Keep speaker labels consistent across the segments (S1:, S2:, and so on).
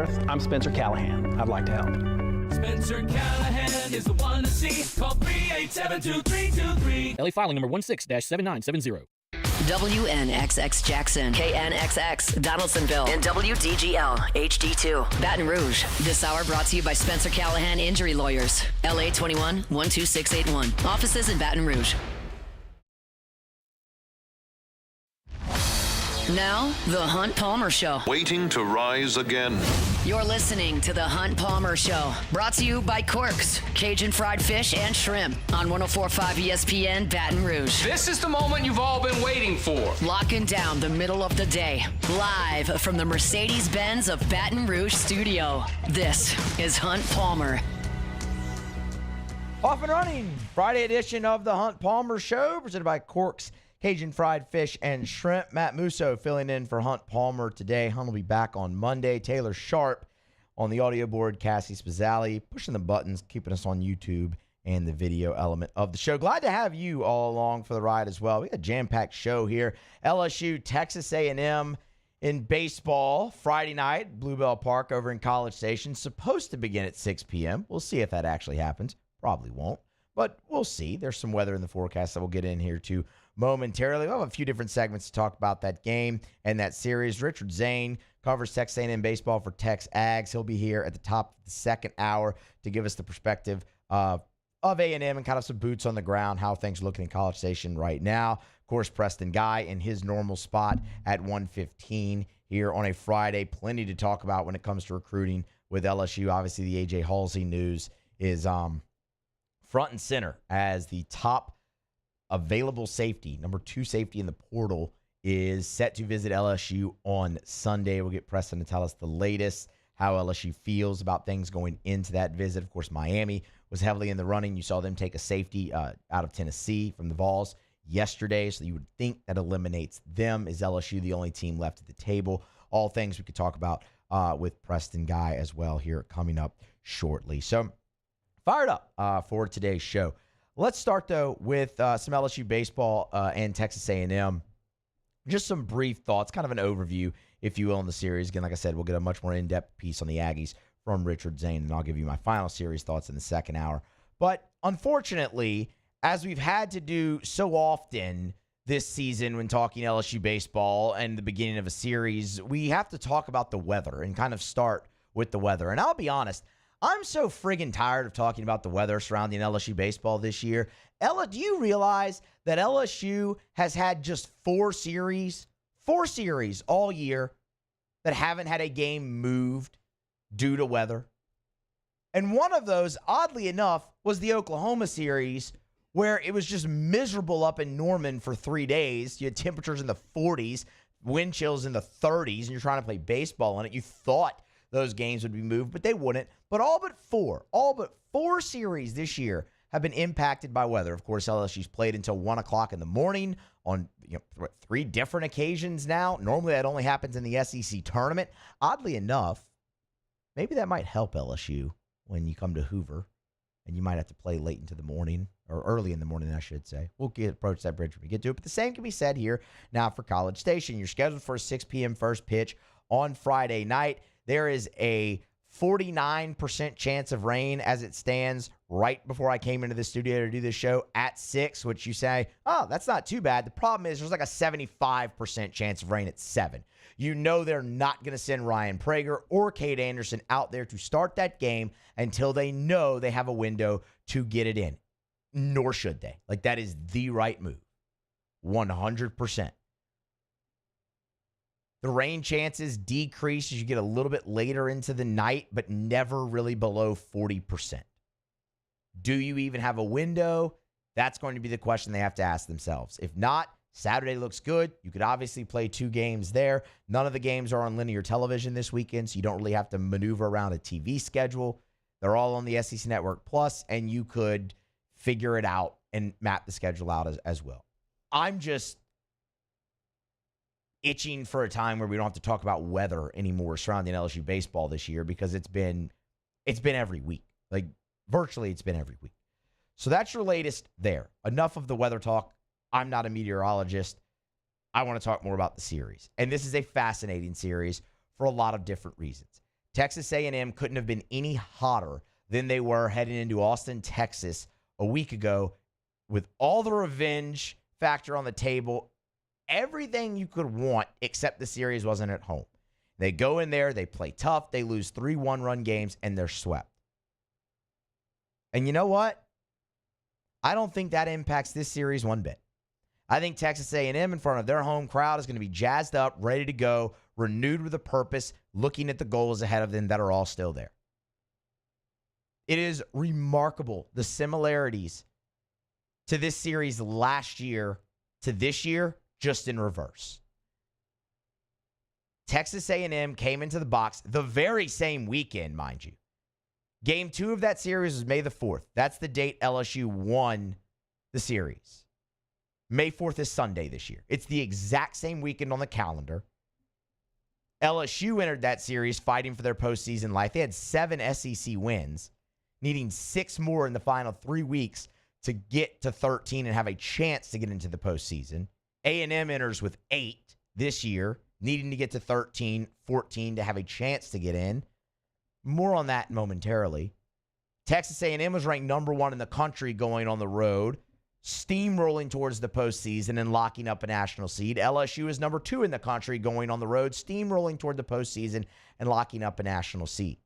S1: Forest. I'm Spencer Callahan. I'd like to help.
S2: Spencer Callahan is the one to see. Call 387-2323.
S3: LA filing number 16-7970.
S4: WNXX Jackson, KNXX Donaldsonville, and WDGL HD2 Baton Rouge. This hour brought to you by Spencer Callahan Injury Lawyers. LA 21 12681. Offices in Baton Rouge. Now, The Hunt Palmer Show.
S5: Waiting to rise again.
S4: You're listening to The Hunt Palmer Show. Brought to you by Quirks, Cajun fried fish and shrimp on 104.5 ESPN Baton Rouge.
S6: This is the moment you've all been waiting for.
S4: Locking down the middle of the day. Live from the Mercedes-Benz of Baton Rouge studio. This is Hunt Palmer.
S7: Off and running. Friday edition of The Hunt Palmer Show, presented by Quirks, Cajun fried fish and shrimp. Matt Musso filling in for Hunt Palmer today. Hunt will be back on Monday. Taylor Sharp on the audio board. Cassie Spazzali pushing the buttons, keeping us on YouTube and the video element of the show. Glad to have you all along for the ride as well. We got a jam-packed show here. LSU-Texas A&M in baseball Friday night, Bluebell Park over in College Station. Supposed to begin at 6 p.m. We'll see if that actually happens. Probably won't, but we'll see. There's some weather in the forecast that we'll get in here too momentarily. We'll have a few different segments to talk about that game and that series. Richard Zayn covers Texas A&M baseball for Tex Ags. He'll be here at the top of the second hour to give us the perspective of A&M and kind of some boots on the ground, how things are looking in College Station right now. Of course, Preston Guy in his normal spot at 1:15 here on a Friday. Plenty to talk about when it comes to recruiting with LSU. Obviously, the A.J. Haulcy news is front and center as the top available safety, number 2 safety in the portal, is set to visit LSU on Sunday. We'll get Preston to tell us the latest, how LSU feels about things going into that visit. Of course, Miami was heavily in the running. You saw them take a safety out of Tennessee from the Vols yesterday, so you would think that eliminates them. Is LSU the only team left at the table? All things we could talk about with Preston Guy as well here coming up shortly. So fired up for today's show. Let's start, though, with some LSU baseball and Texas A&M. Just some brief thoughts, kind of an overview, if you will, on the series. Again, like I said, we'll get a much more in-depth piece on the Aggies from Richard Zayn, and I'll give you my final series thoughts in the second hour. But unfortunately, as we've had to do so often this season when talking LSU baseball and the beginning of a series, we have to talk about the weather and kind of start with the weather. And I'll be honest, I'm so friggin' tired of talking about the weather surrounding LSU baseball this year. Do you realize that LSU has had just 4 series all year that haven't had a game moved due to weather? And one of those, oddly enough, was the Oklahoma series, where it was just miserable up in Norman for 3 days. You had temperatures in the 40s, wind chills in the 30s, and you're trying to play baseball in it. You thought those games would be moved, but they wouldn't. But all but four series this year have been impacted by weather. Of course, LSU's played until 1 o'clock in the morning on 3 different occasions now. Normally that only happens in the SEC tournament. Oddly enough, maybe that might help LSU when you come to Hoover, and you might have to play late into the morning, or early in the morning, I should say. We'll approach that bridge when we get to it. But the same can be said here now for College Station. You're scheduled for a 6 p.m. first pitch on Friday night. There is a 49% chance of rain as it stands right before I came into the studio to do this show at 6, which you say, oh, that's not too bad. The problem is there's like a 75% chance of rain at 7. You know they're not going to send Ryan Prager or Cade Anderson out there to start that game until they know they have a window to get it in. Nor should they. Like, that is the right move. 100%. The rain chances decrease as you get a little bit later into the night, but never really below 40%. Do you even have a window? That's going to be the question they have to ask themselves. If not, Saturday looks good. You could obviously play 2 games there. None of the games are on linear television this weekend, so you don't really have to maneuver around a TV schedule. They're all on the SEC Network Plus, and you could figure it out and map the schedule out as well. I'm just itching for a time where we don't have to talk about weather anymore surrounding LSU baseball this year, because it's been every week. Like, virtually it's been every week. So that's your latest there. Enough of the weather talk. I'm not a meteorologist. I want to talk more about the series. And this is a fascinating series for a lot of different reasons. Texas A&M couldn't have been any hotter than they were heading into Austin, Texas a week ago with all the revenge factor on the table, everything you could want except the series wasn't at home. They go in there, they play tough, they lose 3 one-run games, and they're swept. And you know what? I don't think that impacts this series one bit. I think Texas A&M in front of their home crowd is going to be jazzed up, ready to go, renewed with a purpose, looking at the goals ahead of them that are all still there. It is remarkable, the similarities to this series last year to this year, just in reverse. Texas A&M came into the box the very same weekend, mind you. Game 2 of that series was May the 4th. That's the date LSU won the series. May 4th is Sunday this year. It's the exact same weekend on the calendar. LSU entered that series fighting for their postseason life. They had 7 SEC wins, needing 6 more in the final 3 weeks to get to 13 and have a chance to get into the postseason. A&M enters with 8 this year, needing to get to 13, 14 to have a chance to get in. More on that momentarily. Texas A&M was ranked number 1 in the country going on the road, steamrolling towards the postseason and locking up a national seed. LSU is number 2 in the country going on the road, steamrolling toward the postseason and locking up a national seed.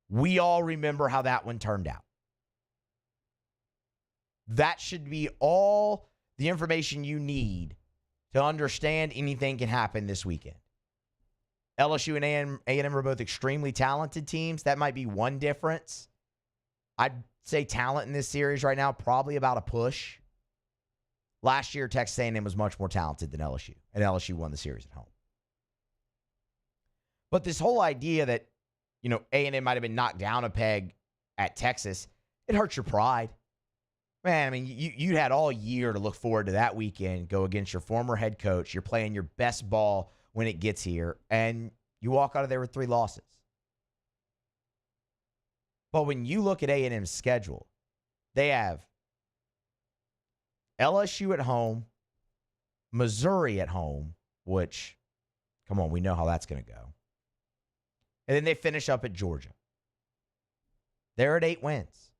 S7: We all remember how that one turned out. That should be all the information you need to understand anything can happen this weekend. LSU and A&M are both extremely talented teams. That might be one difference. I'd say talent in this series right now, probably about a push. Last year, Texas A&M was much more talented than LSU, and LSU won the series at home. But this whole idea that, A&M might have been knocked down a peg at Texas, it hurts your pride. Man, I mean, you had all year to look forward to that weekend, go against your former head coach. You're playing your best ball when it gets here, and you walk out of there with 3 losses. But when you look at A&M's schedule, they have LSU at home, Missouri at home, which, come on, we know how that's going to go. And then they finish up at Georgia. They're at 8 wins.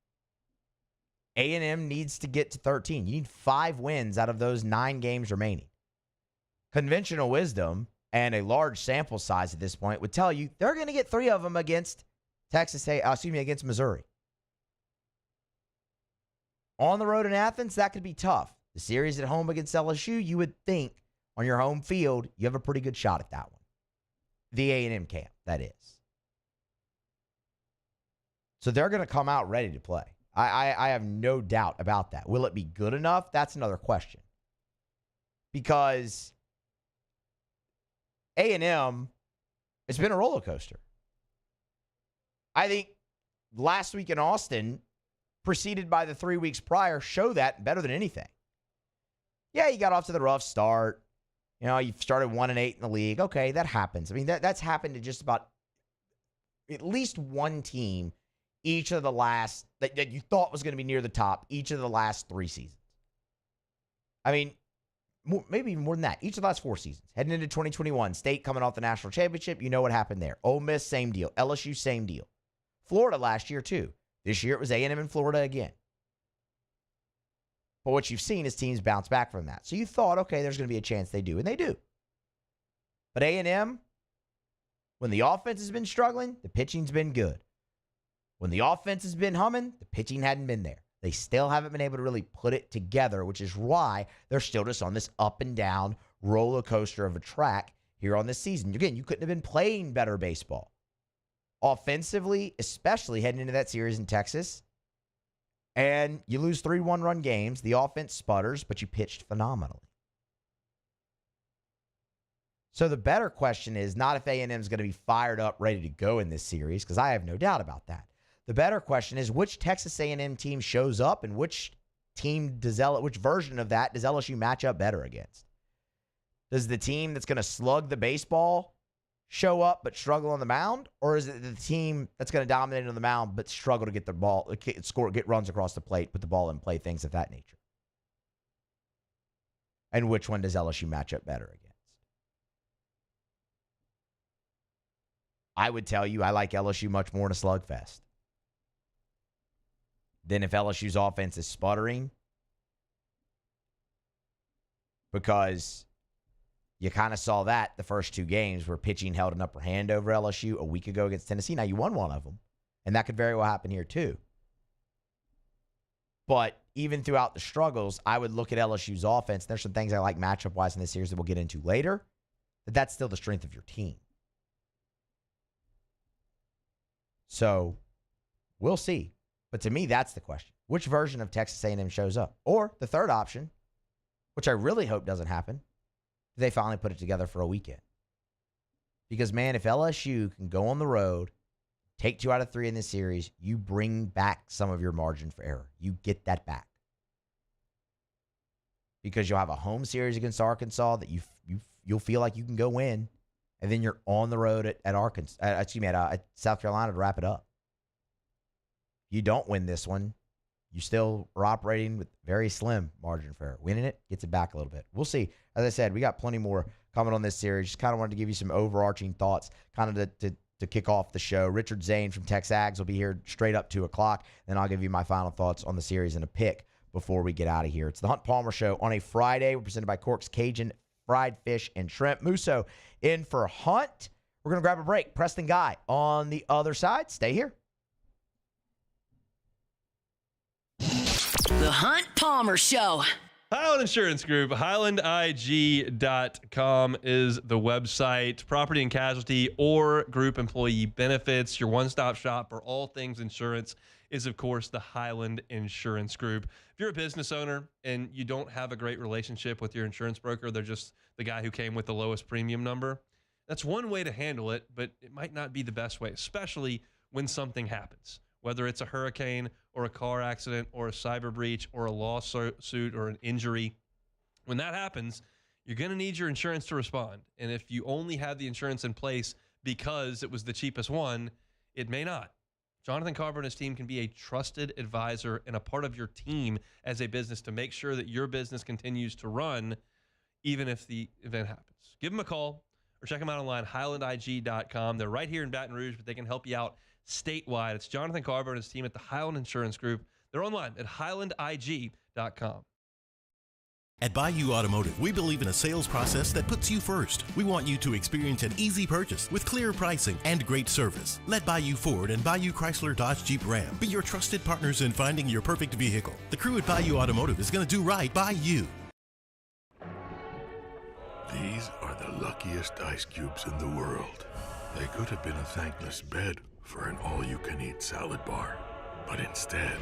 S7: A&M needs to get to 13. You need 5 wins out of those 9 games remaining. Conventional wisdom and a large sample size at this point would tell you they're going to get 3 of them against against Missouri. On the road in Athens, that could be tough. The series at home against LSU, you would think on your home field, you have a pretty good shot at that one. The A&M camp, that is. So they're going to come out ready to play. I have no doubt about that. Will it be good enough? That's another question. Because A&M, it's been a roller coaster. I think last week in Austin, preceded by the 3 weeks prior, show that better than anything. Yeah, you got off to the rough start. You started 1-8 in the league. Okay, that happens. I mean, that's happened to just about at least one team each of the last, that you thought was going to be near the top, each of the last 3 seasons. I mean, maybe even more than that. Each of the last 4 seasons. Heading into 2021, State coming off the national championship, you know what happened there. Ole Miss, same deal. LSU, same deal. Florida last year, too. This year, it was A&M and Florida again. But what you've seen is teams bounce back from that. So you thought, okay, there's going to be a chance they do, and they do. But A&M, when the offense has been struggling, the pitching's been good. When the offense has been humming, the pitching hadn't been there. They still haven't been able to really put it together, which is why they're still just on this up and down roller coaster of a track here on this season. Again, you couldn't have been playing better baseball. Offensively, especially heading into that series in Texas, and you lose 3 one-run games. The offense sputters, but you pitched phenomenally. So the better question is not if A&M is going to be fired up, ready to go in this series, because I have no doubt about that. The better question is which Texas A&M team shows up and which version of that does LSU match up better against? Does the team that's going to slug the baseball show up but struggle on the mound, or is it the team that's going to dominate on the mound but struggle to get the ball, get runs across the plate, put the ball in play, things of that nature? And which one does LSU match up better against? I would tell you I like LSU much more in a slugfest than if LSU's offense is sputtering, because you kind of saw that the first two games where pitching held an upper hand over LSU a week ago against Tennessee. Now, you won one of them, and that could very well happen here too. But even throughout the struggles, I would look at LSU's offense. There's some things I like matchup-wise in this series that we'll get into later, but that's still the strength of your team. So we'll see. But to me, that's the question. Which version of Texas A&M shows up? Or the third option, which I really hope doesn't happen, they finally put it together for a weekend. Because, man, if LSU can go on the road, take 2 out of 3 in this series, you bring back some of your margin for error. You get that back. Because you'll have a home series against Arkansas that you'll feel like you can go win, and then you're on the road at South Carolina to wrap it up. You don't win this one, you still are operating with very slim margin for error. Winning it gets it back a little bit. We'll see. As I said, we got plenty more coming on this series. Just kind of wanted to give you some overarching thoughts kind of to kick off the show. Richard Zayn from Tex Ags will be here straight up 2 o'clock. Then I'll give you my final thoughts on the series and a pick before we get out of here. It's the Hunt Palmer Show on a Friday. We're presented by Cork's Cajun Fried Fish and Shrimp. Musso in for Hunt. We're going to grab a break. Preston Guy on the other side. Stay here.
S4: The Hunt Palmer Show.
S8: Highland Insurance Group, HighlandIG.com is the website. Property and casualty or group employee benefits. Your one-stop shop for all things insurance is, of course, the Highland Insurance Group. If you're a business owner and you don't have a great relationship with your insurance broker, they're just the guy who came with the lowest premium number, that's one way to handle it, but it might not be the best way, especially when something happens. Whether it's a hurricane or a car accident or a cyber breach or a lawsuit or an injury. When that happens, you're going to need your insurance to respond. And if you only have the insurance in place because it was the cheapest one, it may not. Jonathan Carver and his team can be a trusted advisor and a part of your team as a business to make sure that your business continues to run even if the event happens. Give them a call or check them out online, HighlandIG.com. They're right here in Baton Rouge, but they can help you out statewide. It's Jonathan Carver and his team at the Highland Insurance Group. They're online at HighlandIG.com.
S9: At Bayou Automotive, we believe in a sales process that puts you first. We want you to experience an easy purchase with clear pricing and great service. Let Bayou Ford and Bayou Chrysler Dodge Jeep Ram be your trusted partners in finding your perfect vehicle. The crew at Bayou Automotive is going to do right by you.
S10: These are the luckiest ice cubes in the world. They could have been a thankless bed for an all-you-can-eat salad bar. But instead,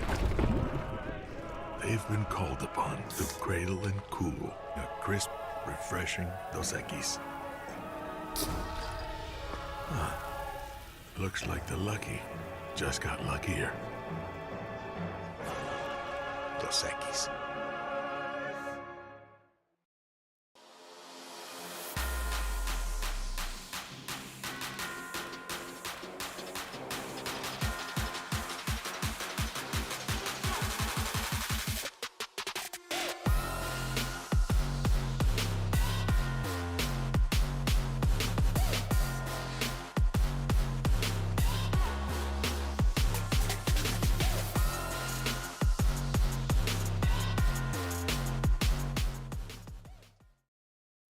S10: they've been called upon to cradle and cool a crisp, refreshing Dos Equis. Looks like the lucky just got luckier. Dos Equis.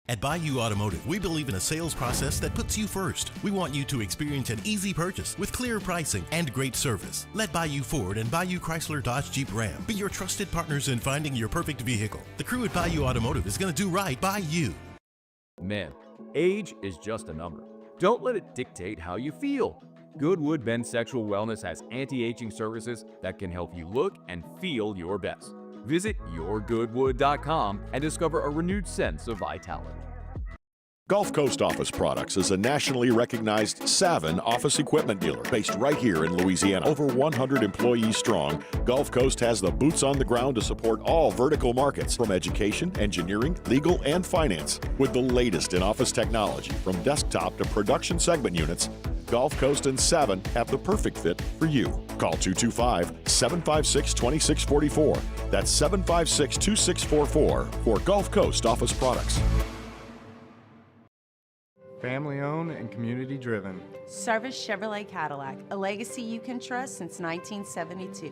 S9: At Bayou Automotive, we believe in a sales process that puts you first. We want you to experience an easy purchase with clear pricing and great service. Let Bayou Ford and Bayou Chrysler Dodge Jeep Ram be your trusted partners in finding your perfect vehicle. The crew at Bayou Automotive is going to do right by you.
S11: Men, age is just a number. Don't let it dictate how you feel. Goodwood Men's Sexual Wellness has anti-aging services that can help you look and feel your best. Visit yourgoodwood.com and discover a renewed sense of vitality.
S12: Gulf Coast Office Products is a nationally recognized Savin office equipment dealer based right here in Louisiana. Over 100 employees strong, Gulf Coast has the boots on the ground to support all vertical markets from education, engineering, legal, and finance. With the latest in office technology from desktop to production segment units, Gulf Coast and Savin have the perfect fit for you. Call 225-756-2644. That's 756-2644 for Gulf Coast Office Products.
S13: Family owned and community driven.
S14: Service Chevrolet Cadillac, a legacy you can trust since 1972.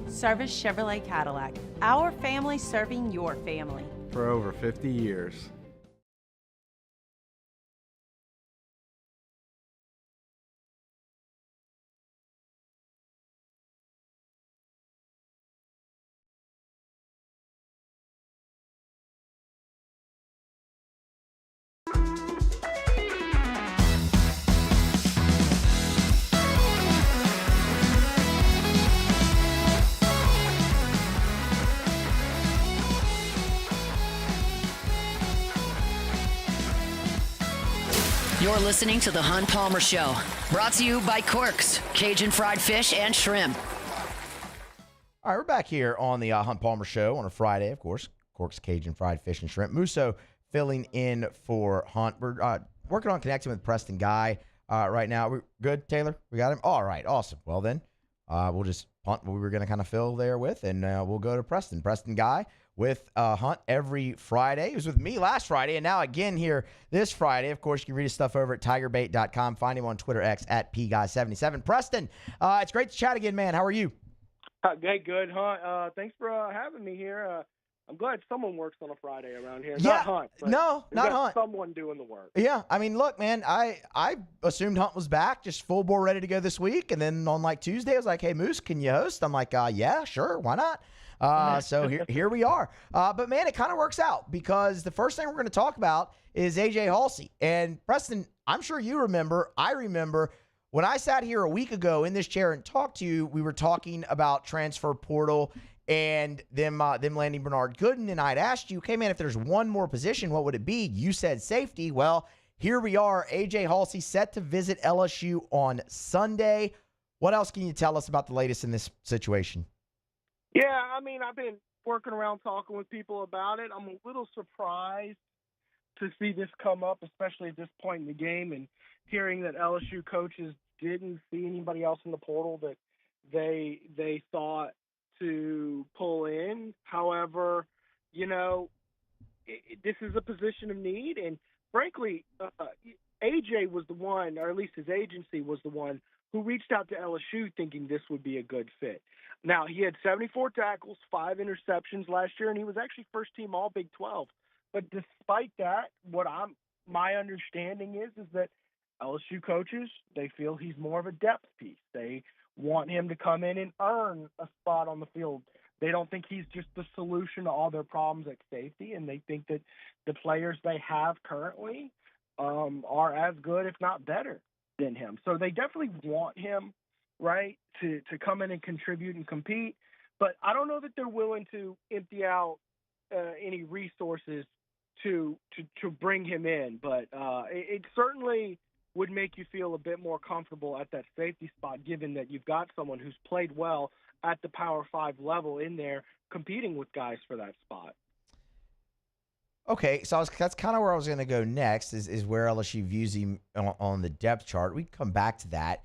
S14: Service Chevrolet Cadillac, our family serving your family.
S13: For over 50 years.
S4: You're listening to The Hunt Palmer Show, brought to you by Corks, Cajun Fried Fish and Shrimp.
S7: All right, we're back here on the Hunt Palmer Show on a Friday, of course. Corks, Cajun Fried Fish and Shrimp. Musso filling in for Hunt. We're working on connecting with Preston Guy right now. We're good, Taylor? We got him? All right, awesome. Well, then, we'll just punt what we were going to kind of fill there with, and we'll go to Preston. Preston Guy with Hunt every Friday. He was with me last Friday, and now again here this Friday. Of course, you can read his stuff over at tigerbait.com. Find him on Twitter X at PGuy77. Preston, it's great to chat again, man. How are you?
S15: Hey, good, Hunt. Thanks for having me here. I'm glad someone works on a Friday around here.
S7: Yeah,
S15: Not Hunt.
S7: no, not Hunt.
S15: Someone doing the work.
S7: Yeah, I mean, look, man, I assumed Hunt was back, just full bore ready to go this week. And then on like Tuesday, I was like, hey, Moose, can you host? I'm like, yeah, sure, why not? So here we are. But, man, it kind of works out because the first thing we're going to talk about is A.J. Haulcy. And, Preston, I'm sure you remember, I remember, when I sat here a week ago in this chair and talked to you, we were talking about transfer portal and them landing Bernard Gooden. And I'd asked you, okay, man, if there's one more position, what would it be? You said safety. Well, here we are. A.J. Haulcy set to visit LSU on Sunday. What else can you tell us about the latest in this situation?
S15: Yeah, I mean, I've been working around talking with people about it. I'm a little surprised to see this come up, especially at this point in the game, and hearing that LSU coaches didn't see anybody else in the portal that they thought to pull in. However, you know, this is a position of need, and frankly, AJ was the one, or at least his agency was the one, who reached out to LSU thinking this would be a good fit. Now, he had 74 tackles, 5 interceptions last year, and he was actually first-team All-Big 12. But despite that, my understanding is that LSU coaches, they feel he's more of a depth piece. They want him to come in and earn a spot on the field. They don't think he's just the solution to all their problems at safety, and they think that the players they have currently are as good, if not better, than him. So they definitely want him, right, to come in and contribute and compete. But I don't know that they're willing to empty out any resources to bring him in. But it certainly would make you feel a bit more comfortable at that safety spot, given that you've got someone who's played well at the Power 5 level in there competing with guys for that spot.
S7: Okay, so that's kind of where I was going to go next is where LSU views him on the depth chart. We can come back to that.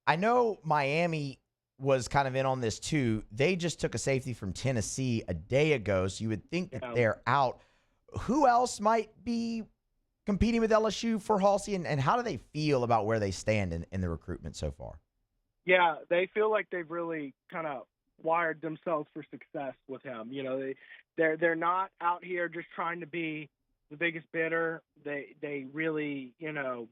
S7: I know Miami was kind of in on this too. They just took a safety from Tennessee a day ago, so you would think that they're out. Who else might be competing with LSU for Haulcy, and how do they feel about where they stand in the recruitment so far?
S15: Yeah, they feel like they've really kind of wired themselves for success with him. You know, they're not out here just trying to be the biggest bidder. They really, you know,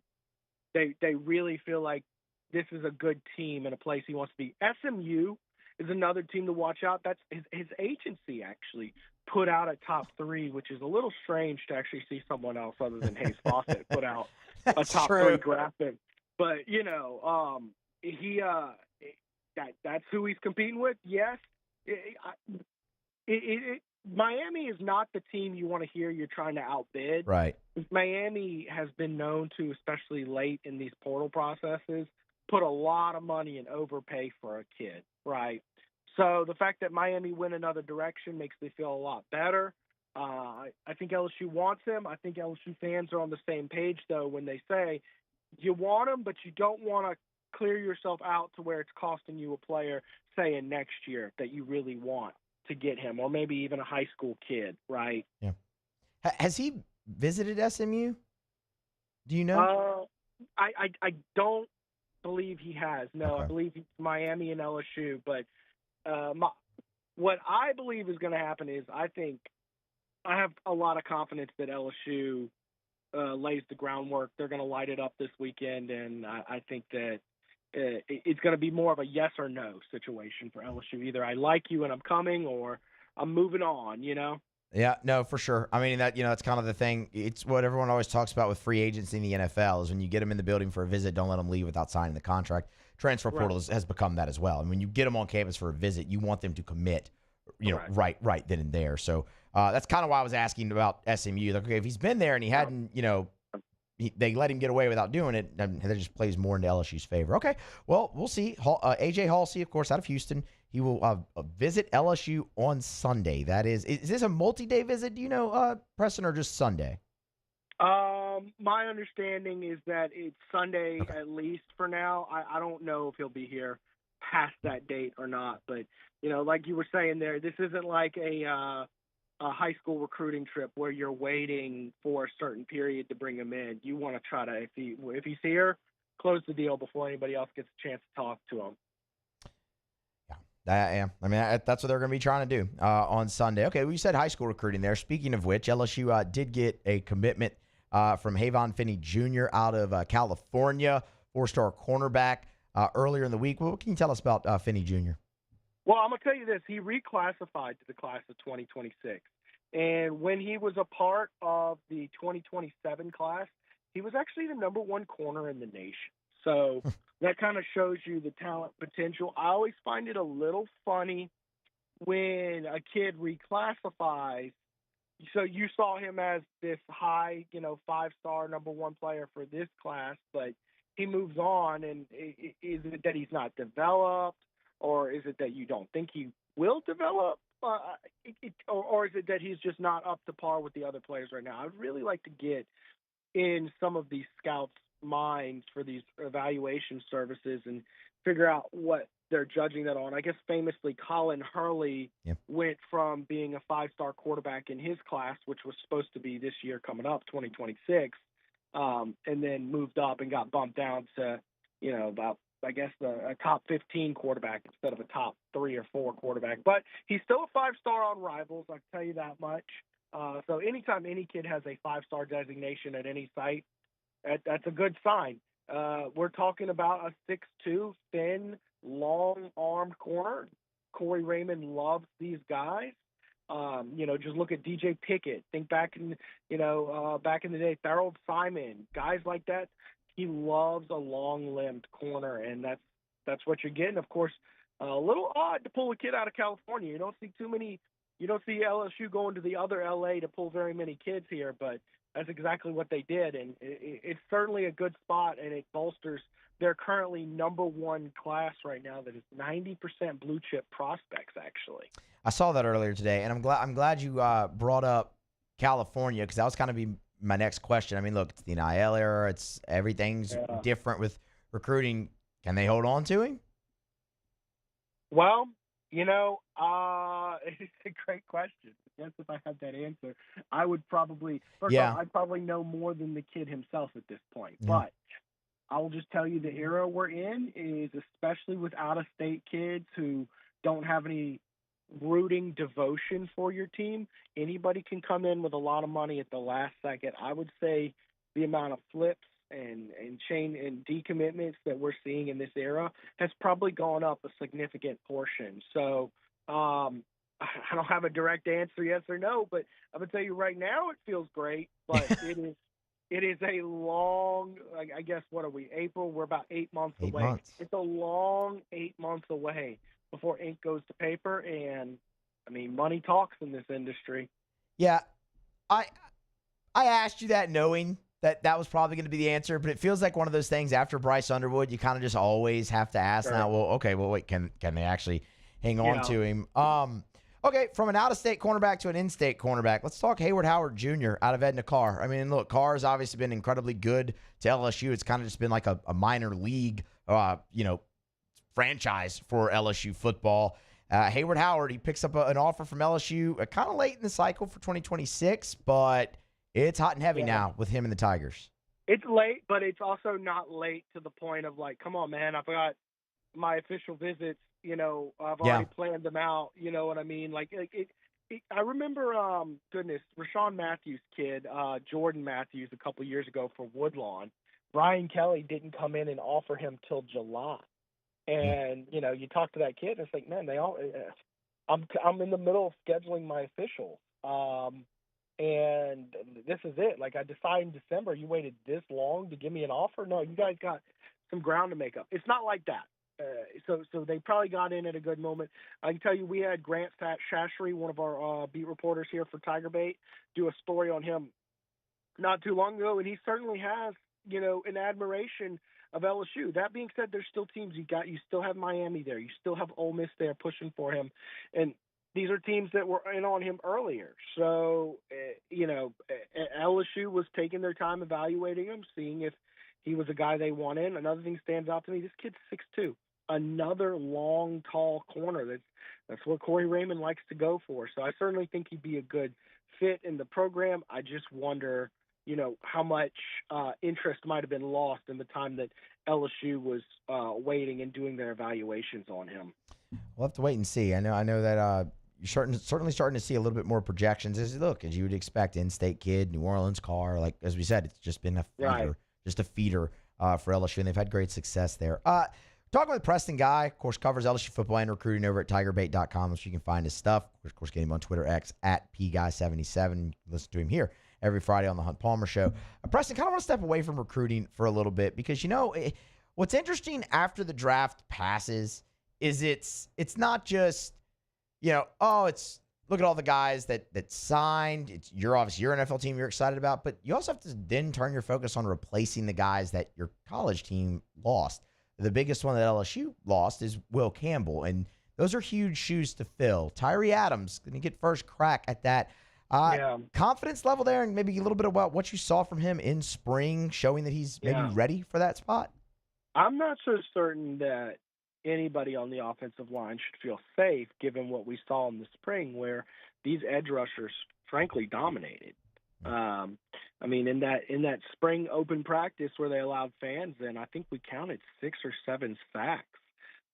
S15: they really feel like this is a good team and a place he wants to be. SMU is another team to watch out. That's his agency actually put out a top 3, which is a little strange to actually see someone else other than Hayes Fawcett put out a top 3 graphic. But you know, that's who he's competing with. Yes, Miami is not the team you want to hear you're trying to outbid.
S7: Right.
S15: Miami has been known to, especially late in these portal processes, put a lot of money and overpay for a kid, right? So the fact that Miami went another direction makes me feel a lot better. I think LSU wants him. I think LSU fans are on the same page, though, when they say you want him, but you don't want to clear yourself out to where it's costing you a player, say, in next year that you really want to get him, or maybe even a high school kid, right?
S7: Yeah. Has he visited SMU? Do you know?
S15: I don't believe he has. No,
S7: Okay.
S15: I believe he's Miami and LSU. But what I believe is going to happen is I have a lot of confidence that LSU lays the groundwork. They're going to light it up this weekend, and I think that it's going to be more of a yes or no situation for LSU. Either I like you and I'm coming, or I'm moving on,
S7: Yeah, no, for sure. I mean, that's kind of the thing. It's what everyone always talks about with free agents in the NFL is when you get them in the building for a visit, don't let them leave without signing the contract. Transfer portal has become that as well. And when you get them on campus for a visit, you want them to commit, right then and there. So that's kind of why I was asking about SMU. Like, okay, if he's been there and he hadn't, they let him get away without doing it, and that just plays more into LSU's favor. Okay, well, we'll see. A.J. Haulcy, of course, out of Houston. He will visit LSU on Sunday. Is this a multi-day visit, do you know, Preston, or just Sunday?
S15: My understanding is that it's Sunday at least for now. I don't know if he'll be here past that date or not. But, like you were saying there, this isn't like a high school recruiting trip where you're waiting for a certain period to bring him in. You want to try to, if he's here, close the deal before anybody else gets a chance to talk to him.
S7: Yeah, I mean, that's what they're going to be trying to do on Sunday. Okay, well, you said high school recruiting there. Speaking of which, LSU did get a commitment from Havon Finney Jr. out of California, 4-star cornerback earlier in the week. What can you tell us about Finney Jr.?
S15: Well, I'm going to tell you this. He reclassified to the class of 2026. And when he was a part of the 2027 class, he was actually the number 1 corner in the nation. So that kind of shows you the talent potential. I always find it a little funny when a kid reclassifies. So you saw him as this high, 5-star number 1 player for this class, but he moves on. And is it that he's not developed, or is it that you don't think he will develop? Or is it that he's just not up to par with the other players right now? I'd really like to get in some of these scouts' minds for these evaluation services and figure out what they're judging that on. I guess famously Colin Hurley went from being a 5-star quarterback in his class, which was supposed to be this year coming up, 2026, and then moved up and got bumped down to, about, I guess, a top 15 quarterback instead of a top 3 or 4 quarterback. But he's still a 5-star on Rivals, I can tell you that much. So anytime any kid has a 5-star designation at any site, that's a good sign. We're talking about a 6'2", thin, long-armed corner. Corey Raymond loves these guys. Just look at DJ Pickett. Think back in the day, Harold Simon, guys like that. He loves a long-limbed corner, and that's what you're getting. Of course, a little odd to pull a kid out of California. You don't see LSU going to the other LA to pull very many kids here, but that's exactly what they did, and it's certainly a good spot, and it bolsters their currently number 1 class right now that is 90% blue chip prospects. Actually,
S7: I saw that earlier today, and I'm glad you brought up California, because that was kind of be my next question. I mean, look, it's the NIL era; everything's different with recruiting. Can they hold on to him?
S15: Well, it's a great question. I guess if I had that answer, I would probably I'd probably know more than the kid himself at this point. Yeah. But I will just tell you the era we're in is, especially with out-of-state kids who don't have any rooting devotion for your team, anybody can come in with a lot of money at the last second. I would say the amount of flips and chain and decommitments that we're seeing in this era has probably gone up a significant portion. So I don't have a direct answer, yes or no, but I'm going to tell you right now it feels great, but it is a long, I guess, what are we, April? We're about 8 months away. It's a long 8 months away before ink goes to paper, and, I mean, money talks in this industry.
S7: Yeah, I asked you that knowing that was probably going to be the answer, but it feels like one of those things after Bryce Underwood, you kind of just always have to ask now, well, okay, well, wait, can they actually hang on to him? Okay, from an out-of-state cornerback to an in-state cornerback, let's talk Hayward Howard Jr. out of Edna Carr. I mean, look, Carr has obviously been incredibly good to LSU. It's kind of just been like a minor league, franchise for LSU football. Hayward Howard, he picks up an offer from LSU kind of late in the cycle for 2026, but it's hot and heavy now with him and the Tigers.
S15: It's late, but it's also not late to the point of like, come on, man, I've got my official visits. I've already planned them out. You know what I mean? Like, I remember, Rashawn Matthews' kid, Jordan Matthews, a couple years ago for Woodlawn. Brian Kelly didn't come in and offer him till July. And, you talk to that kid, and it's like, man, I'm in the middle of scheduling my officials. And this is it. Like, I decided in December, you waited this long to give me an offer? No, you guys got some ground to make up. It's not like that. So they probably got in at a good moment. I can tell you we had Grant Shashery, one of our beat reporters here for Tiger Bait, do a story on him not too long ago, and he certainly has, an admiration of LSU. That being said, there's still teams you still have Miami there. You still have Ole Miss there pushing for him. And these are teams that were in on him earlier. So, LSU was taking their time evaluating him, seeing if he was a guy they want in. Another thing stands out to me, this kid's 6'2". Another long, tall corner. That's what Corey Raymond likes to go for. So I certainly think he'd be a good fit in the program. I just wonder, how much interest might have been lost in the time that LSU was waiting and doing their evaluations on him.
S7: We'll have to wait and see. I know that you're certainly starting to see a little bit more projections. As you would expect, in-state kid, New Orleans Carr. Like as we said, it's just been a feeder, just a feeder for LSU, and they've had great success there. Talking with Preston Guy, of course, covers LSU football and recruiting over at TigerBait.com, so you can find his stuff. Of course, get him on Twitter X at PGuy77. Listen to him here every Friday on the Hunt Palmer Show. Preston, kind of want to step away from recruiting for a little bit because, what's interesting after the draft passes is it's not just, it's look at all the guys that signed. It's obviously your NFL team you're excited about, but you also have to then turn your focus on replacing the guys that your college team lost. The biggest one that LSU lost is Will Campbell, and those are huge shoes to fill. Tyree Adams going to get first crack at that. Confidence level there, and maybe a little bit about what you saw from him in spring, showing that he's maybe ready for that spot.
S15: I'm not so certain that anybody on the offensive line should feel safe given what we saw in the spring where these edge rushers frankly dominated. In that spring open practice where they allowed fans in, I think we counted 6 or 7 sacks.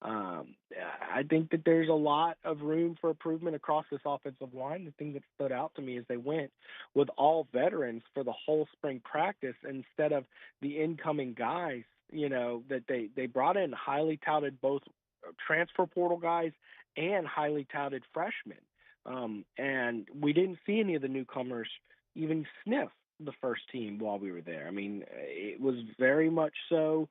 S15: I think that there's a lot of room for improvement across this offensive line. The thing that stood out to me is they went with all veterans for the whole spring practice instead of the incoming guys, that they brought in highly touted both transfer portal guys and highly touted freshmen. And we didn't see any of the newcomers even sniff the first team while we were there. I mean, it was very much so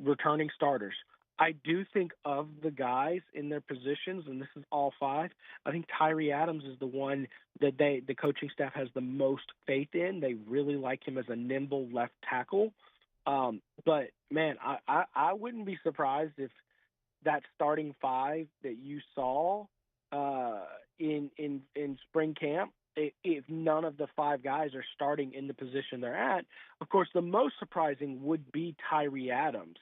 S15: returning starters. I do think of the guys in their positions, and this is all 5, I think Tyree Adams is the one that the coaching staff has the most faith in. They really like him as a nimble left tackle. But, man, I wouldn't be surprised if that starting 5 that you saw in spring camp, if none of the 5 guys are starting in the position they're at. Of course, the most surprising would be Tyree Adams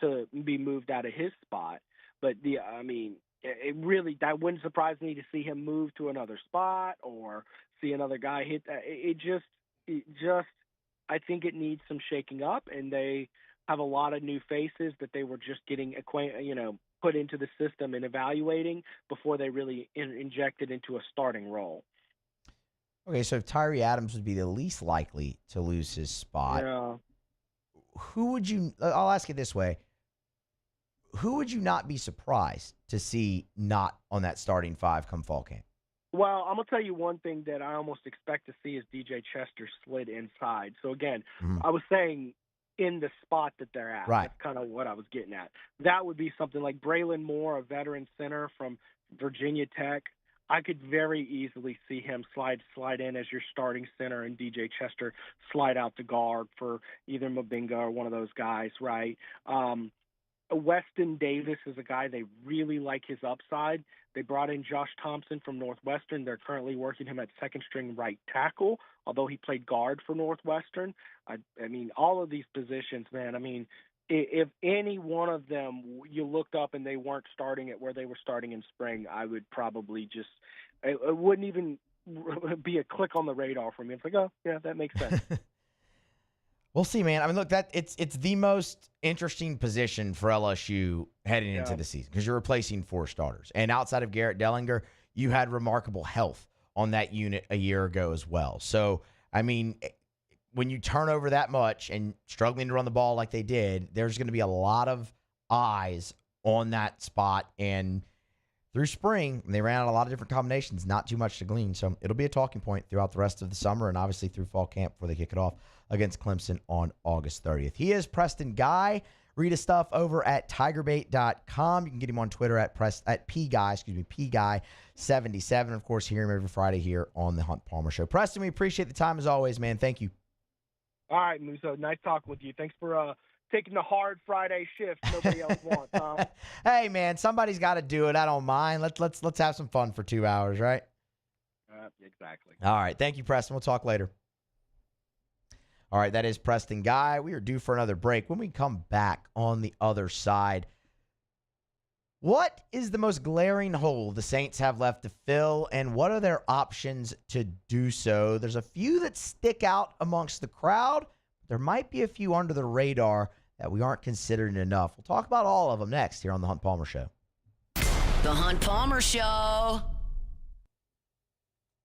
S15: to be moved out of his spot. But it really, that wouldn't surprise me to see him move to another spot or see another guy hit that. It just, I think it needs some shaking up, and they have a lot of new faces that they were just getting put into the system and evaluating before they really injected into a starting role.
S7: Okay, so if Tyree Adams would be the least likely to lose his spot, who would you – I'll ask it this way. Who would you not be surprised to see not on that starting 5 come fall camp?
S15: Well, I'm going to tell you one thing that I almost expect to see is DJ Chester slid inside. So, again, I was saying in the spot that they're at.
S7: Right.
S15: That's kind of what I was getting at. That would be something like Braylon Moore, a veteran center from Virginia Tech. I could very easily see him slide in as your starting center and DJ Chester slide out to guard for either Mabinga or one of those guys, right? Weston Davis is a guy they really like his upside. They brought in Josh Thompson from Northwestern. They're currently working him at second-string right tackle, although he played guard for Northwestern. I mean, all of these positions, man, I mean, if any one of them you looked up and they weren't starting at where they were starting in spring, I would probably just – it wouldn't even be a click on the radar for me. It's like, oh, yeah, that makes sense.
S7: We'll see, man. I mean, look, it's the most interesting position for LSU heading into the season because you're replacing 4 starters. And outside of Garrett Dellinger, you had remarkable health on that unit a year ago as well. So, I mean, when you turn over that much and struggling to run the ball like they did, there's going to be a lot of eyes on that spot. And through spring, they ran out a lot of different combinations, not too much to glean. So it'll be a talking point throughout the rest of the summer and obviously through fall camp before they kick it off against Clemson on August 30th. He is Preston Guy. Read his stuff over at tigerbait.com. You can get him on Twitter at PGuy77. Of course, hear him every Friday here on the Hunt Palmer Show. Preston, we appreciate the time as always, man. Thank you.
S15: All right, Musso. Nice talking with you. Thanks for taking the hard Friday shift nobody else wants.
S7: Hey, man, somebody's got to do it. I don't mind. Let's have some fun for 2 hours, right?
S15: Exactly.
S7: All right. Thank you, Preston. We'll talk later. All right, that is Preston Guy. We are due for another break. When we come back on the other side, what is the most glaring hole the Saints have left to fill, and what are their options to do so? There's a few that stick out amongst the crowd. There might be a few under the radar that we aren't considering enough. We'll talk about all of them next here on The Hunt Palmer Show.
S4: The Hunt Palmer Show.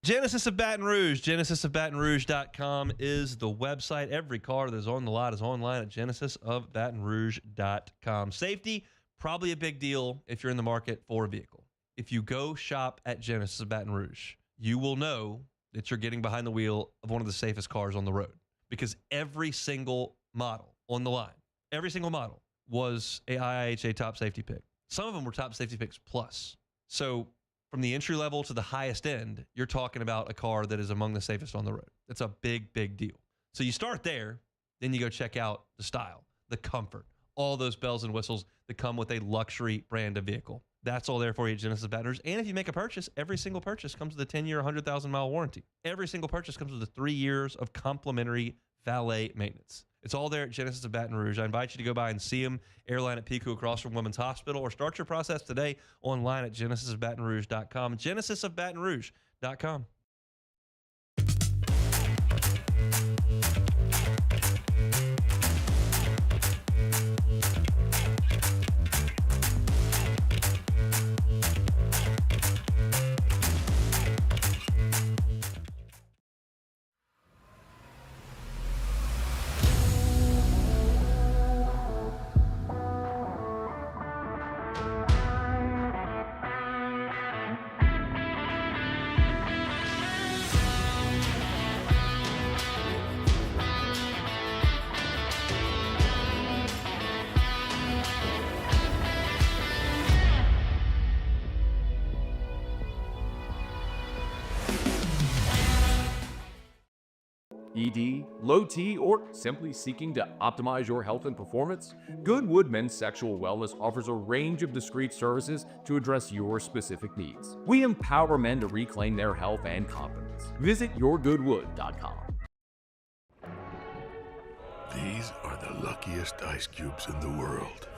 S8: Genesis of Baton Rouge. GenesisofBatonRouge.com is the website. Every car that is on the lot is online at GenesisofBatonRouge.com. Safety, probably a big deal if you're in the market for a vehicle. If you go shop at Genesis of Baton Rouge, you will know that you're getting behind the wheel of one of the safest cars on the road because every single model on the line, every single model was a IIHA top safety pick. Some of them were top safety picks plus. So from the entry level to the highest end, you're talking about a car that is among the safest on the road. That's a big, big deal. So you start there, then you go check out the style, the comfort, all those bells and whistles that come with a luxury brand of vehicle. That's all there for you at Genesis of Baton Rouge. And if you make a purchase, every single purchase comes with a 10-year, 100,000-mile warranty. Every single purchase comes with 3 years of complimentary valet maintenance. It's all there at Genesis of Baton Rouge. I invite you to go by and see them. Airline at Pico across from Women's Hospital, or start your process today online at GenesisofBatonRouge.com. GenesisofBatonRouge.com.
S11: ED, low T, or simply seeking to optimize your health and performance? Goodwood Men's Sexual Wellness offers a range of discreet services to address your specific needs. We empower men to reclaim their health and confidence. Visit yourgoodwood.com.
S10: These are the luckiest ice cubes in the world.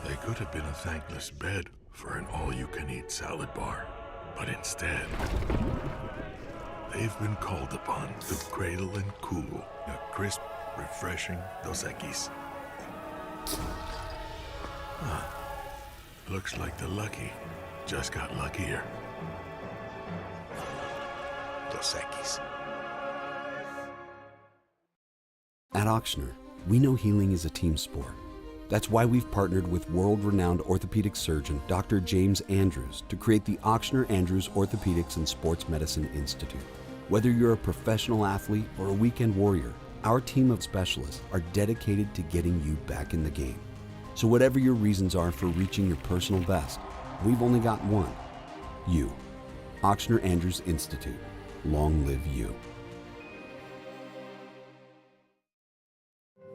S10: They could have been a thankless bed for an all-you-can-eat salad bar. But instead, they've been called upon to cradle and cool a crisp, refreshing Dos Equis. Looks like the lucky just got luckier. Dos Equis.
S16: At Ochsner, we know healing is a team sport. That's why we've partnered with world-renowned orthopedic surgeon Dr. James Andrews to create the Ochsner Andrews Orthopedics and Sports Medicine Institute. Whether you're a professional athlete or a weekend warrior, our team of specialists are dedicated to getting you back in the game. So whatever your reasons are for reaching your personal best, we've only got one: you. Ochsner Andrews Institute. Long live you.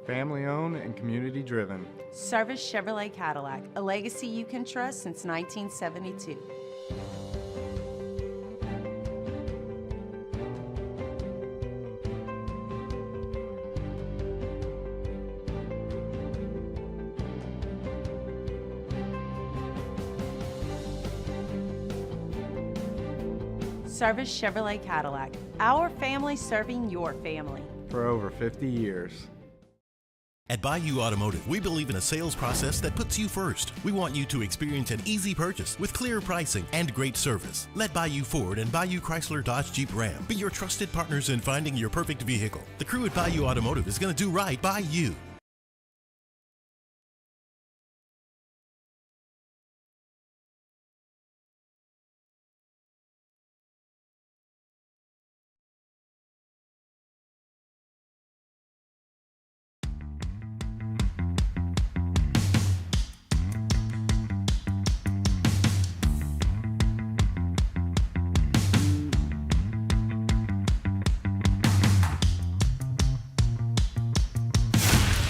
S13: Family owned and community driven.
S14: Service Chevrolet Cadillac, a legacy you can trust since 1972. Service Chevrolet Cadillac. Our family serving your family.
S13: For over 50 years.
S9: At Bayou Automotive, we believe in a sales process that puts you first. We want you to experience an easy purchase with clear pricing and great service. Let Bayou Ford and Bayou Chrysler Dodge Jeep Ram be your trusted partners in finding your perfect vehicle. The crew at Bayou Automotive is going to do right by you.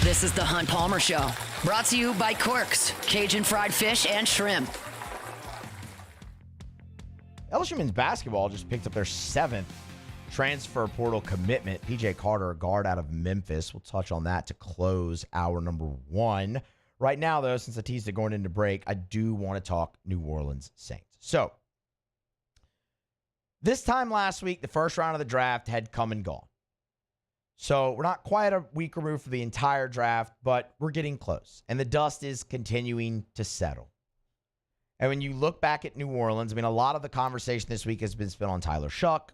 S4: This is the Hunt Palmer Show, brought to you by Corks, Cajun fried fish and shrimp.
S7: LSU men's basketball just picked up their 7th transfer portal commitment. PJ Carter, a guard out of Memphis. We'll touch on that to close hour number 1. Right now, though, since I teased it going into break, I do want to talk New Orleans Saints. So, this time last week, the first round of the draft had come and gone. So we're not quite a week removed from the entire draft, but we're getting close. And the dust is continuing to settle. And when you look back at New Orleans, I mean, a lot of the conversation this week has been spent on Tyler Shuck,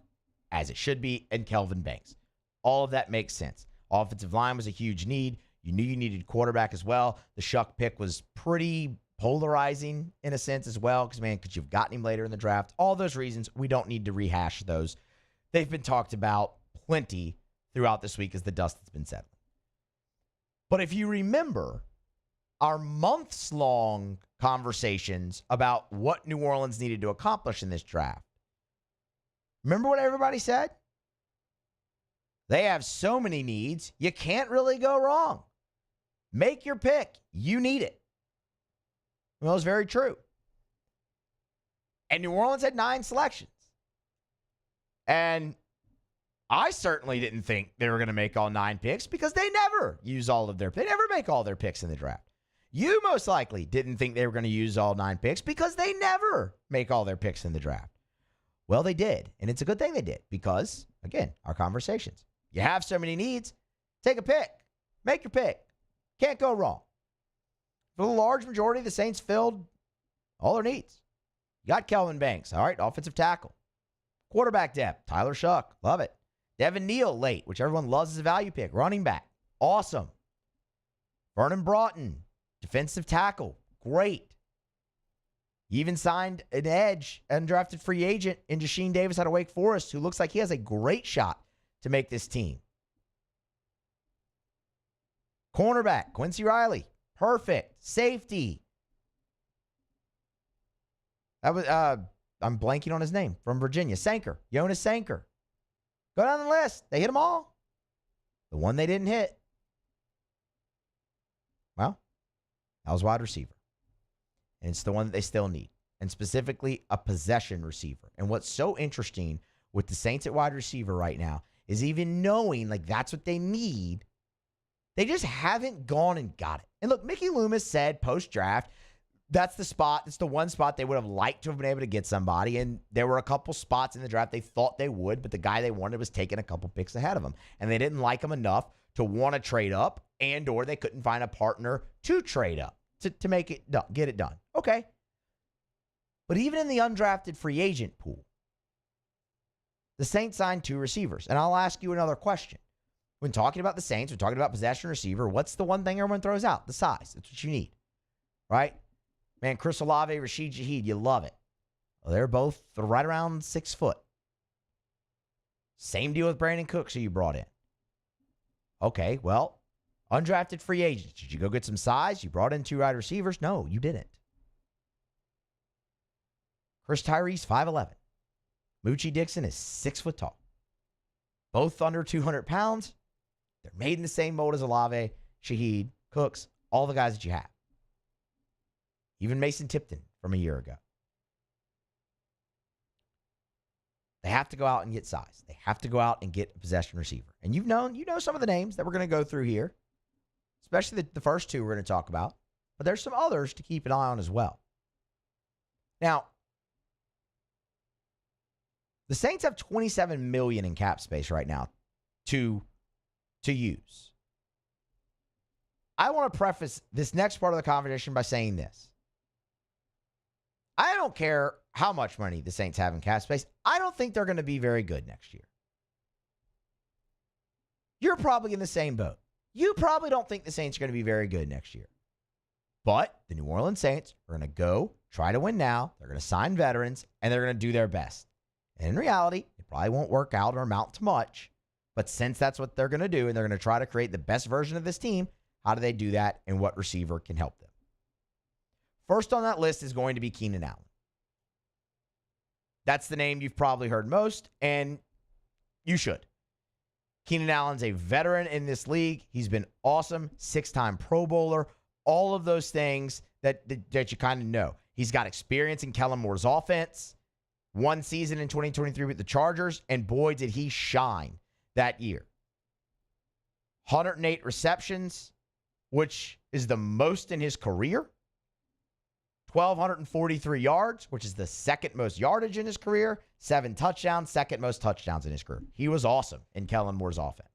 S7: as it should be, and Kelvin Banks. All of that makes sense. Offensive line was a huge need. You knew you needed quarterback as well. The Shuck pick was pretty polarizing in a sense as well, because, man, could you have gotten him later in the draft? All those reasons, we don't need to rehash those. They've been talked about plenty throughout this week as the dust has been settling. But if you remember our months-long conversations about what New Orleans needed to accomplish in this draft, remember what everybody said? They have so many needs, you can't really go wrong. Make your pick. You need it. Well, it was very true. And New Orleans had 9 selections. And I certainly didn't think they were going to make all 9 picks because they never use all of they never make all their picks in the draft. You most likely didn't think they were going to use all 9 picks because they never make all their picks in the draft. Well, they did. And it's a good thing they did because, again, our conversations. You have so many needs, take a pick. Make your pick. Can't go wrong. For the large majority, the Saints filled all their needs. You got Kelvin Banks, all right, offensive tackle. Quarterback depth, Tyler Shuck, love it. Devin Neal late, which everyone loves as a value pick. Running back, awesome. Vernon Broughton, defensive tackle, great. You even signed an edge, undrafted free agent in Jasheem Davis out of Wake Forest, who looks like he has a great shot to make this team. Cornerback, Quincy Riley, perfect. Safety. That was I'm blanking on his name, from Virginia. Sanker, Jonas Sanker. Go down the list. They hit them all. The one they didn't hit, well, that was wide receiver. And it's the one that they still need. And specifically, a possession receiver. And what's so interesting with the Saints at wide receiver right now is even knowing like that's what they need, they just haven't gone and got it. And look, Mickey Loomis said post-draft, that's the spot. It's the one spot they would have liked to have been able to get somebody. And there were a couple spots in the draft they thought they would, but the guy they wanted was taking a couple picks ahead of them. And they didn't like him enough to want to trade up, and or they couldn't find a partner to trade up to make it done, get it done. Okay. But even in the undrafted free agent pool, the Saints signed 2 receivers. And I'll ask you another question. When talking about the Saints, when talking about possession receiver, what's the one thing everyone throws out? The size. That's what you need. Right? Man, Chris Olave, Rashid Shaheed, you love it. Well, they're both right around 6 foot. Same deal with Brandon Cooks, who you brought in. Okay, well, undrafted free agents. Did you go get some size? You brought in 2 wide receivers? No, you didn't. Chris Tyrese, 5'11". Moochie Dixon is 6 foot tall. Both under 200 pounds. They're made in the same mold as Olave, Shaheed, Cooks, all the guys that you have. Even Mason Tipton from a year ago. They have to go out and get size. They have to go out and get a possession receiver. And you know some of the names that we're going to go through here, especially the first 2 we're going to talk about. But there's some others to keep an eye on as well. Now, The Saints have $27 million in cap space right now to use. I want to preface this next part of the conversation by saying this. I don't care how much money the Saints have in cap space. I don't think they're going to be very good next year. You're probably in the same boat. You probably don't think the Saints are going to be very good next year. But the New Orleans Saints are going to go try to win now. They're going to sign veterans, and they're going to do their best. And in reality, it probably won't work out or amount to much. But since that's what they're going to do, and they're going to try to create the best version of this team, how do they do that, and what receiver can help them? First on that list is going to be Keenan Allen. That's the name you've probably heard most, and you should. Keenan Allen's a veteran in this league. He's been awesome, 6-time Pro Bowler, all of those things that you kind of know. He's got experience in Kellen Moore's offense, 1 season in 2023 with the Chargers, and boy, did he shine that year. 108 receptions, which is the most in his career. 1,243 yards, which is the second most yardage in his career. 7 touchdowns, second most touchdowns in his career. He was awesome in Kellen Moore's offense.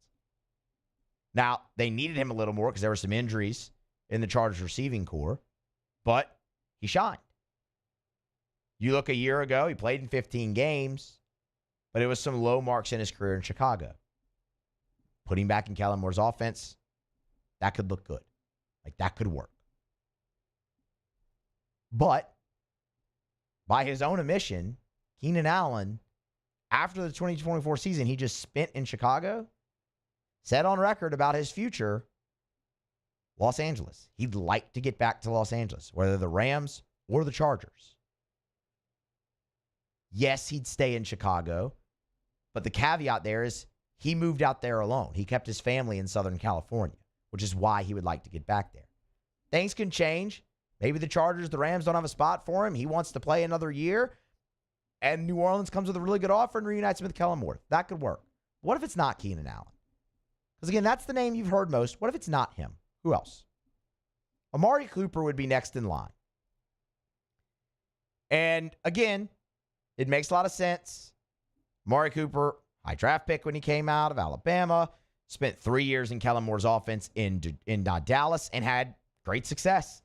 S7: Now, they needed him a little more because there were some injuries in the Chargers receiving core, but he shined. You look a year ago, he played in 15 games, but it was some low marks in his career in Chicago. Put him back in Kellen Moore's offense, that could look good. Like, that could work. But by his own admission, Keenan Allen, after the 2024 season he just spent in Chicago, said on record about his future, Los Angeles. He'd like to get back to Los Angeles, whether the Rams or the Chargers. Yes, he'd stay in Chicago, but the caveat there is he moved out there alone. He kept his family in Southern California, which is why he would like to get back there. Things can change. Maybe the Chargers, the Rams don't have a spot for him. He wants to play another year, and New Orleans comes with a really good offer and reunites him with Kellen Moore. That could work. What if it's not Keenan Allen? Because, again, that's the name you've heard most. What if it's not him? Who else? Amari Cooper would be next in line. And, again, it makes a lot of sense. Amari Cooper, high draft pick when he came out of Alabama, spent 3 years in Kellen Moore's offense in Dallas and had great success.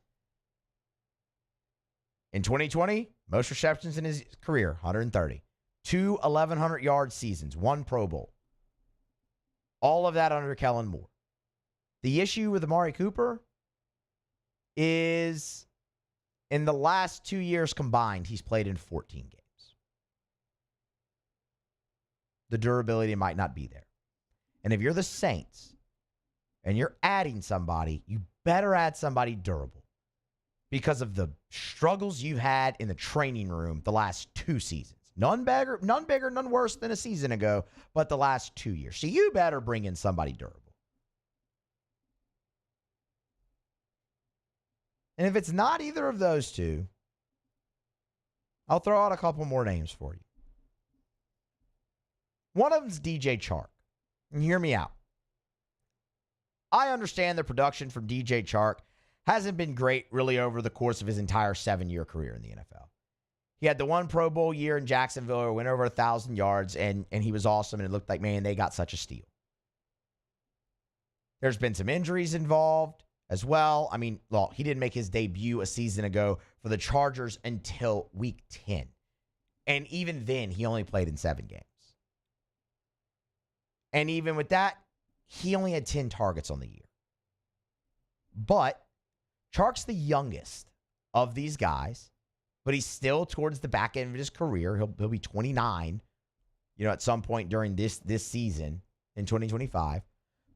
S7: In 2020, most receptions in his career, 130. 2 1,100-yard seasons, 1 Pro Bowl. All of that under Kellen Moore. The issue with Amari Cooper is in the last 2 years combined, he's played in 14 games. The durability might not be there. And if you're the Saints and you're adding somebody, you better add somebody durable because of the struggles you've had in the training room the last 2 seasons. None bigger, none worse than a season ago, but the last 2 years. So you better bring in somebody durable. And if it's not either of those two, I'll throw out a couple more names for you. One of them's DJ Chark. And hear me out. I understand the production from DJ Chark hasn't been great really over the course of his entire 7-year career in the NFL. He had the 1 Pro Bowl year in Jacksonville where he went over 1,000 yards, and he was awesome, and it looked like, man, they got such a steal. There's been some injuries involved as well. I mean, well, he didn't make his debut a season ago for the Chargers until week 10. And even then, he only played in 7 games. And even with that, he only had 10 targets on the year. But Chark's the youngest of these guys, but he's still towards the back end of his career. He'll be 29, at some point during this season in 2025.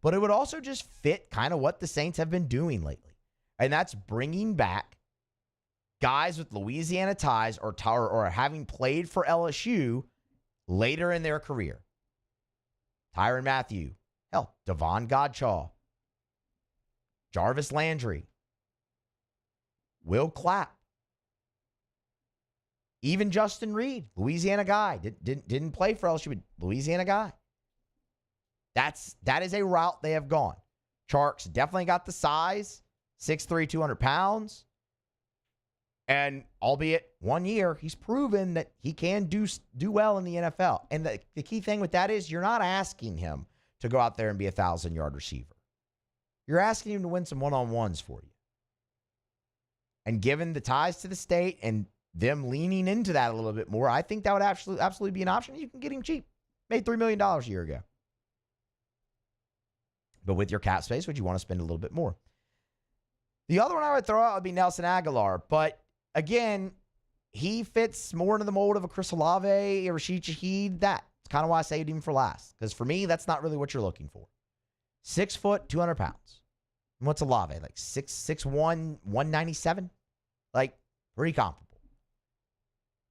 S7: But it would also just fit kind of what the Saints have been doing lately. And that's bringing back guys with Louisiana ties or having played for LSU later in their career. Tyrann Mathieu, Devon Godchaux, Jarvis Landry, Will Clapp, even Justin Reed, Louisiana guy, didn't play for LSU, but Louisiana guy. That is a route they have gone. Chark's definitely got the size, 6'3", 200 pounds. And albeit 1 year, he's proven that he can do well in the NFL. And the key thing with that is you're not asking him to go out there and be a 1,000-yard receiver. You're asking him to win some one-on-ones for you. And given the ties to the state and them leaning into that a little bit more, I think that would absolutely be an option. You can get him cheap. Made $3 million a year ago. But with your cap space, would you want to spend a little bit more? The other one I would throw out would be Nelson Aguilar. But again, he fits more into the mold of a Chris Olave, a Rashid Shaheed. That's kind of why I saved him for last. Because for me, that's not really what you're looking for. 6 foot, 200 pounds. And what's Olave? Like 6'1", 197? Like, pretty comparable.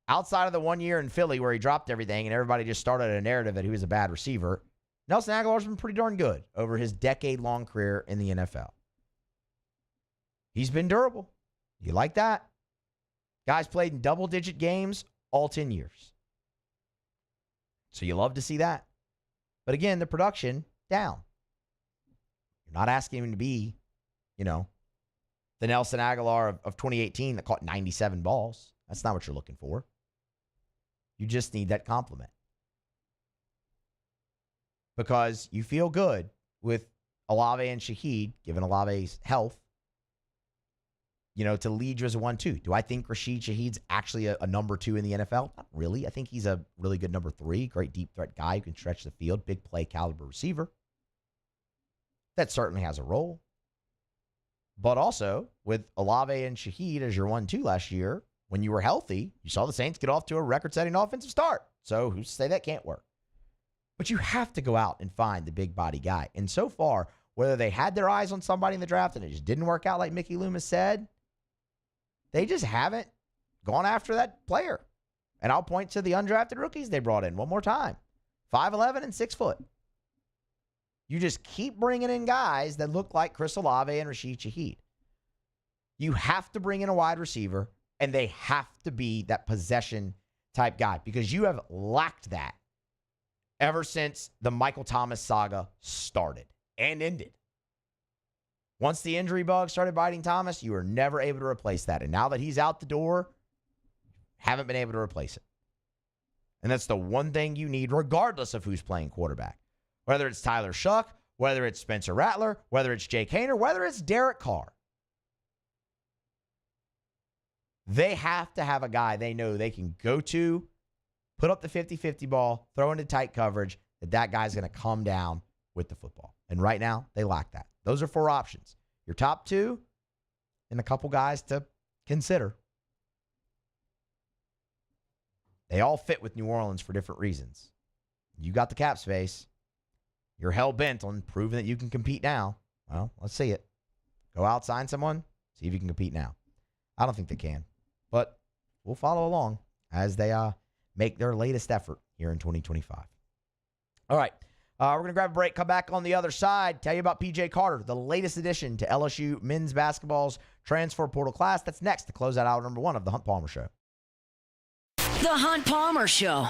S7: Outside of the 1 year in Philly where he dropped everything and everybody just started a narrative that he was a bad receiver, Nelson Aguilar's been pretty darn good over his decade-long career in the NFL. He's been durable. You like that? Guys played in double-digit games all 10 years. So you love to see that. But again, the production, down. You're not asking him to be, the Nelson Aguilar of 2018 that caught 97 balls. That's not what you're looking for. You just need that compliment. Because you feel good with Olave and Shaheed, given Olave's health, to lead you as a 1-2. Do I think Rashid Shaheed's actually a number 2 in the NFL? Not really. I think he's a really good number 3, great deep threat guy who can stretch the field, big play caliber receiver. That certainly has a role. But also, with Olave and Shaheed as your 1-2 last year, when you were healthy, you saw the Saints get off to a record-setting offensive start. So who's to say that can't work? But you have to go out and find the big body guy. And so far, whether they had their eyes on somebody in the draft and it just didn't work out like Mickey Loomis said, they just haven't gone after that player. And I'll point to the undrafted rookies they brought in one more time. 5'11" and 6 foot. You just keep bringing in guys that look like Chris Olave and Rashid Shaheed. You have to bring in a wide receiver, and they have to be that possession-type guy because you have lacked that ever since the Michael Thomas saga started and ended. Once the injury bug started biting Thomas, you were never able to replace that. And now that he's out the door, haven't been able to replace it. And that's the one thing you need, regardless of who's playing quarterback. Whether it's Tyler Shuck, whether it's Spencer Rattler, whether it's Jake Haener, whether it's Derek Carr. They have to have a guy they know they can go to, put up the 50-50 ball, throw into tight coverage, that guy's going to come down with the football. And right now, they lack that. Those are 4 options. Your top 2 and a couple guys to consider. They all fit with New Orleans for different reasons. You got the cap space. You're hell-bent on proving that you can compete now. Well, let's see it. Go out, sign someone, see if you can compete now. I don't think they can. But we'll follow along as they make their latest effort here in 2025. All right. We're going to grab a break, come back on the other side, tell you about P.J. Carter, the latest addition to LSU men's basketball's transfer portal class. That's next to close out hour number 1 of The Hunt Palmer Show.
S4: The Hunt Palmer Show.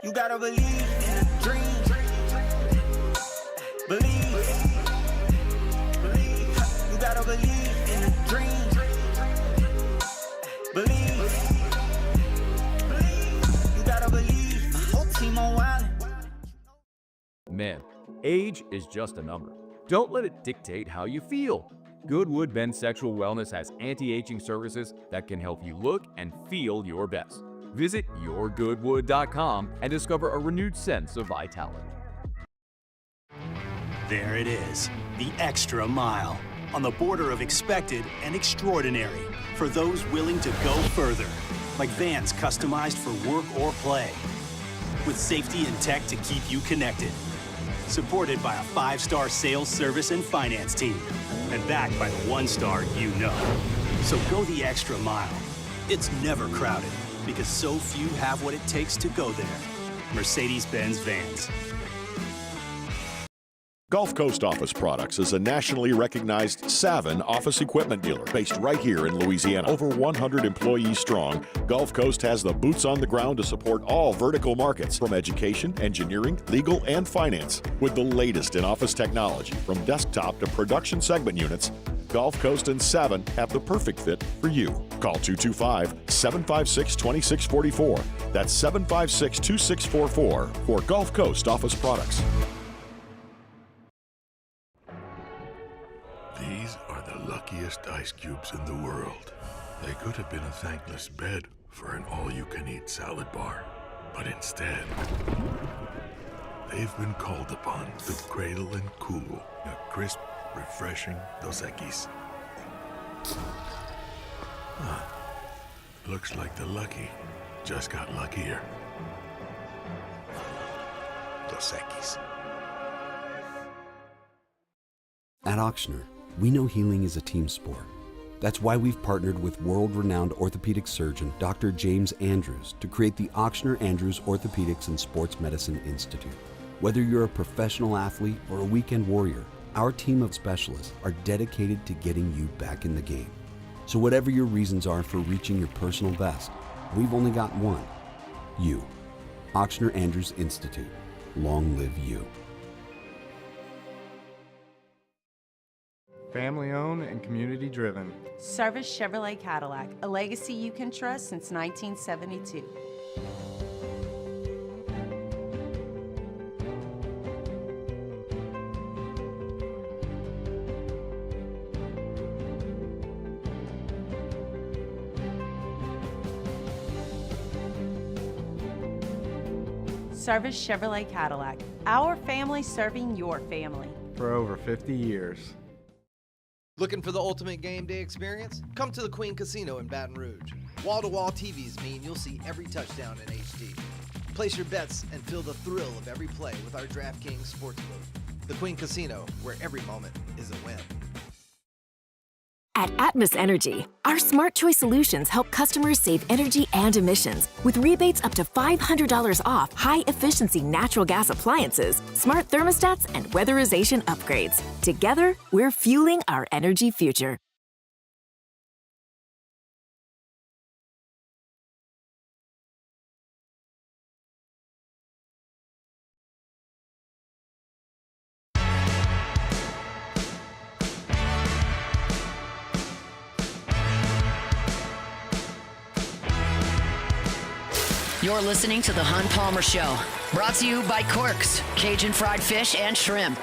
S17: You gotta believe in a dream. Believe. You gotta believe in a dream. Believe. You gotta believe. My whole team on wild.
S11: Man, age is just a number. Don't let it dictate how you feel. Goodwood Men's Sexual Wellness has anti-aging services that can help you look and feel your best. Visit yourgoodwood.com and discover a renewed sense of vitality.
S18: There it is, the extra mile, on the border of expected and extraordinary for those willing to go further, like vans customized for work or play, with safety and tech to keep you connected. Supported by a 5-star sales, service, and finance team, and backed by the 1-star you know. So go the extra mile. It's never crowded, because so few have what it takes to go there. Mercedes-Benz Vans.
S12: Gulf Coast Office Products is a nationally recognized Savin office equipment dealer based right here in Louisiana. Over 100 employees strong, Gulf Coast has the boots on the ground to support all vertical markets, from education, engineering, legal, and finance. With the latest in office technology, from desktop to production segment units, Gulf Coast and Savin have the perfect fit for you. Call 225-756-2644. That's 756-2644 for Gulf Coast Office Products.
S10: These are the luckiest ice cubes in the world. They could have been a thankless bed for an all-you-can-eat salad bar. But instead, they've been called upon to cradle and cool a crisp, refreshing Dos Equis. Looks like the lucky just got luckier. Dos Equis.
S16: At Auctioner, we know healing is a team sport. That's why we've partnered with world-renowned orthopedic surgeon Dr. James Andrews to create the Auctioner Andrews Orthopedics and Sports Medicine Institute. Whether you're a professional athlete or a weekend warrior, our team of specialists are dedicated to getting you back in the game. So whatever your reasons are for reaching your personal best, we've only got one: you. Auctioner Andrews Institute. Long live you.
S13: Family owned and community driven.
S14: Service Chevrolet Cadillac, a legacy you can trust since 1972. Service Chevrolet Cadillac, our family serving your family.
S13: For over 50 years.
S19: Looking for the ultimate game day experience? Come to the Queen Casino in Baton Rouge. Wall-to-wall TVs mean you'll see every touchdown in HD. Place your bets and feel the thrill of every play with our DraftKings Sportsbook. The Queen Casino, where every moment is a win.
S20: At Atmos Energy, our Smart Choice solutions help customers save energy and emissions with rebates up to $500 off high-efficiency natural gas appliances, smart thermostats, and weatherization upgrades. Together, we're fueling our energy future.
S4: You're listening to The Hunt Palmer Show, brought to you by Corks, Cajun fried fish and shrimp.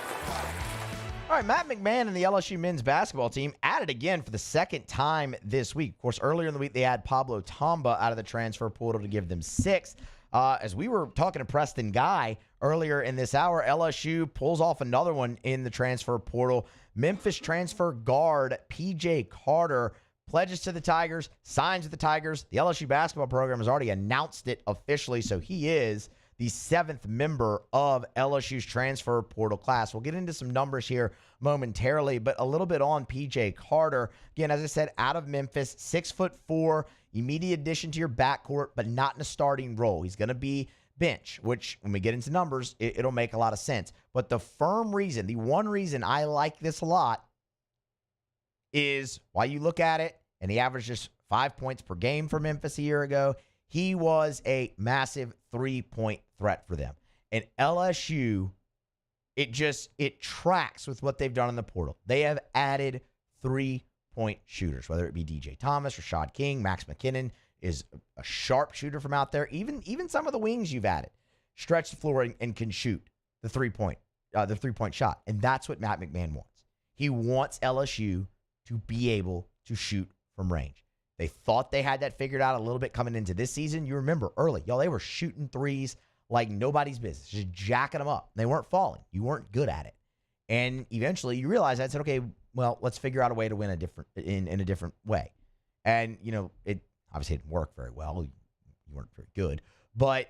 S7: All right, Matt McMahon and the LSU men's basketball team at it again for the second time this week. Of course, earlier in the week, they had Pablo Tamba out of the transfer portal to give them 6. As we were talking to Preston Guy earlier in this hour, LSU pulls off another one in the transfer portal. Memphis transfer guard P.J. Carter pledges to the Tigers, signs with the Tigers. The LSU basketball program has already announced it officially, so he is the 7th member of LSU's transfer portal class. We'll get into some numbers here momentarily, but a little bit on P.J. Carter. Again, as I said, out of Memphis, 6'4", immediate addition to your backcourt, but not in a starting role. He's going to be bench, which when we get into numbers, it'll make a lot of sense. But the firm reason, the one reason I like this a lot is why you look at it, and he averaged just 5 points per game for Memphis a year ago. He was a massive three-point threat for them. And LSU, it tracks with what they've done in the portal. They have added three-point shooters, whether it be DJ Thomas, Rashad King, Max McKinnon is a sharp shooter from out there. Even some of the wings you've added stretch the floor and can shoot the three-point shot. And that's what Matt McMahon wants. He wants LSU to be able to shoot from range. They thought they had that figured out a little bit coming into this season. You remember early, they were shooting threes like nobody's business, just jacking them up. They weren't falling. You weren't good at it. And eventually you realize that, said, okay, well, let's figure out a way to win in a different way. And, it obviously didn't work very well. You weren't very good. But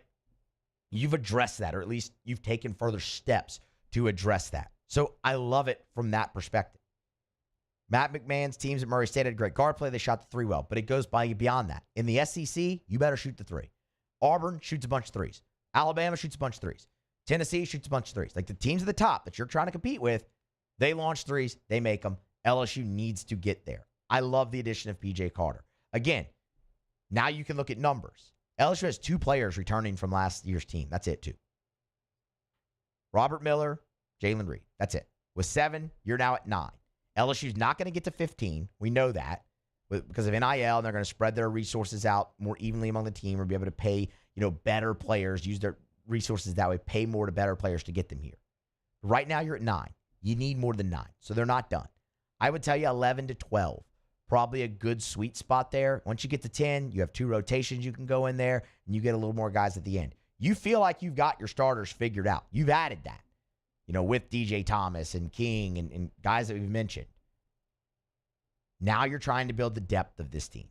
S7: you've addressed that, or at least you've taken further steps to address that. So I love it from that perspective. Matt McMahon's teams at Murray State had great guard play. They shot the three well, but it goes beyond that. In the SEC, you better shoot the three. Auburn shoots a bunch of threes. Alabama shoots a bunch of threes. Tennessee shoots a bunch of threes. Like the teams at the top that you're trying to compete with, they launch threes, they make them. LSU needs to get there. I love the addition of P.J. Carter. Again, now you can look at numbers. LSU has 2 players returning from last year's team. That's it, 2. Robert Miller, Jalen Reed. That's it. With 7, you're now at 9. LSU's not going to get to 15. We know that because of NIL, and they're going to spread their resources out more evenly among the team or be able to pay, better players, use their resources that way, pay more to better players to get them here. Right now, you're at 9. You need more than 9, so they're not done. I would tell you 11 to 12. Probably a good sweet spot there. Once you get to 10, you have 2 rotations you can go in there, and you get a little more guys at the end. You feel like you've got your starters figured out. You've added that, with DJ Thomas and King and guys that we've mentioned. Now you're trying to build the depth of this team.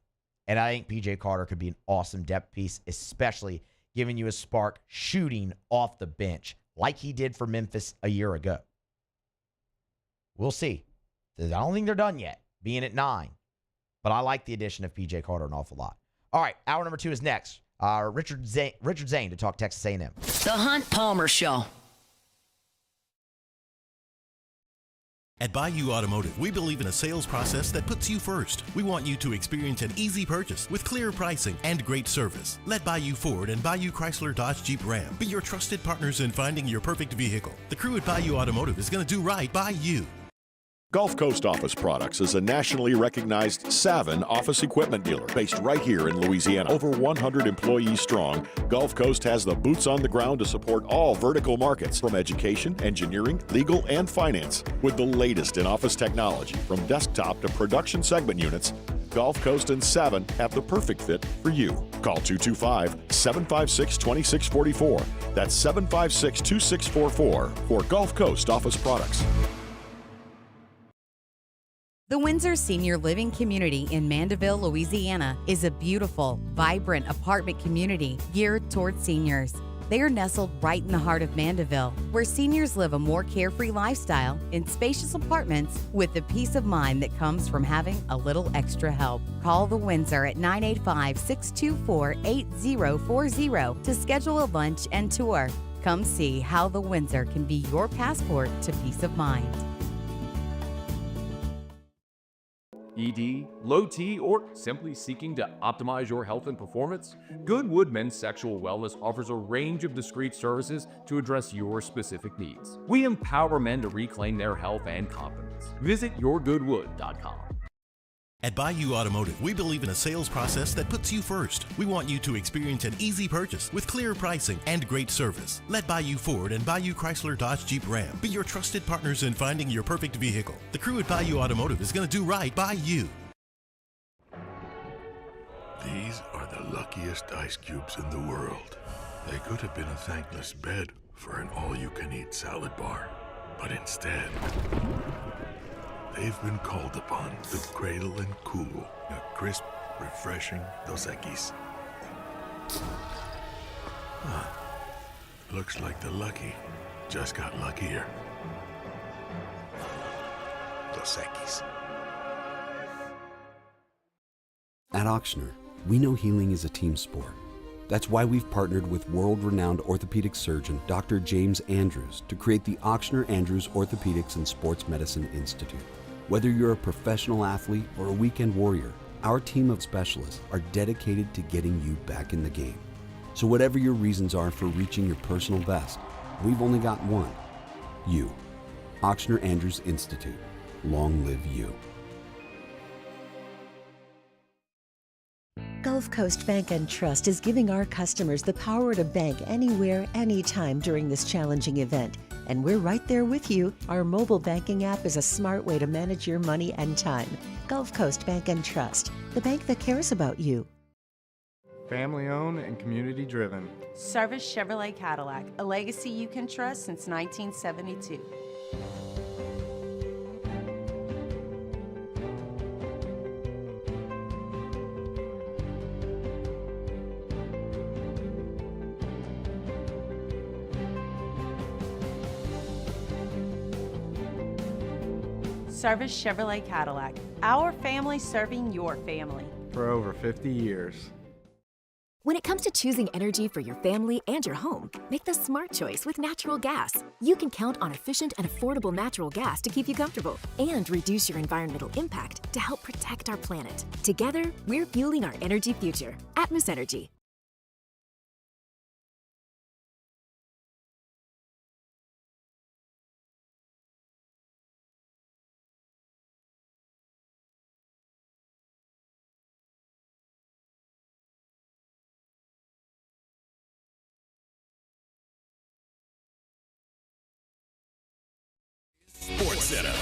S7: And I think P.J. Carter could be an awesome depth piece, especially giving you a spark shooting off the bench like he did for Memphis a year ago. We'll see. I don't think they're done yet, being at 9. But I like the addition of P.J. Carter an awful lot. All right, hour number 2 is next. Richard Zayn to talk Texas A&M.
S4: The Hunt Palmer Show.
S9: At Bayou Automotive, we believe in a sales process that puts you first. We want you to experience an easy purchase with clear pricing and great service. Let Bayou Ford and Bayou Chrysler Dodge Jeep Ram be your trusted partners in finding your perfect vehicle. The crew at Bayou Automotive is going to do right by you.
S12: Gulf Coast Office Products is a nationally recognized Savin office equipment dealer based right here in Louisiana. Over 100 employees strong, Gulf Coast has the boots on the ground to support all vertical markets from education, engineering, legal, and finance. With the latest in office technology from desktop to production segment units, Gulf Coast and Savin have the perfect fit for you. Call 225-756-2644. That's 756-2644 for Gulf Coast Office Products.
S21: The Windsor Senior Living Community in Mandeville, Louisiana is a beautiful, vibrant apartment community geared toward seniors. They are nestled right in the heart of Mandeville, where seniors live a more carefree lifestyle in spacious apartments with the peace of mind that comes from having a little extra help. Call the Windsor at 985-624-8040 to schedule a lunch and tour. Come see how the Windsor can be your passport to peace of mind.
S11: ED, low T, or simply seeking to optimize your health and performance? Goodwood Men's Sexual Wellness offers a range of discreet services to address your specific needs. We empower men to reclaim their health and confidence. Visit yourgoodwood.com.
S9: At Bayou Automotive, we believe in a sales process that puts you first. We want you to experience an easy purchase with clear pricing and great service. Let Bayou Ford and Bayou Chrysler Dodge Jeep Ram be your trusted partners in finding your perfect vehicle. The crew at Bayou Automotive is going to do right by you.
S10: These are the luckiest ice cubes in the world. They could have been a thankless bed for an all-you-can-eat salad bar. But instead, they've been called upon to cradle and cool a crisp, refreshing Dos Equis. Looks like the lucky just got luckier. Dos Equis.
S16: At Auctioner, we know healing is a team sport. That's why we've partnered with world-renowned orthopedic surgeon Dr. James Andrews to create the Auctioner Andrews Orthopedics and Sports Medicine Institute. Whether you're a professional athlete or a weekend warrior, our team of specialists are dedicated to getting you back in the game. So whatever your reasons are for reaching your personal best, we've only got one: you. Auctioner Andrews Institute. Long live you.
S22: Gulf Coast Bank and Trust is giving our customers the power to bank anywhere, anytime during this challenging event. And we're right there with you. Our mobile banking app is a smart way to manage your money and time. Gulf Coast Bank and Trust, the bank that cares about you.
S13: Family owned and community driven.
S14: Service Chevrolet Cadillac, a legacy you can trust since 1972. Service Chevrolet Cadillac, our family serving your family.
S13: For over 50 years.
S20: When it comes to choosing energy for your family and your home, make the smart choice with natural gas. You can count on efficient and affordable natural gas to keep you comfortable and reduce your environmental impact to help protect our planet. Together, we're fueling our energy future. Atmos Energy.
S1: Sports Center.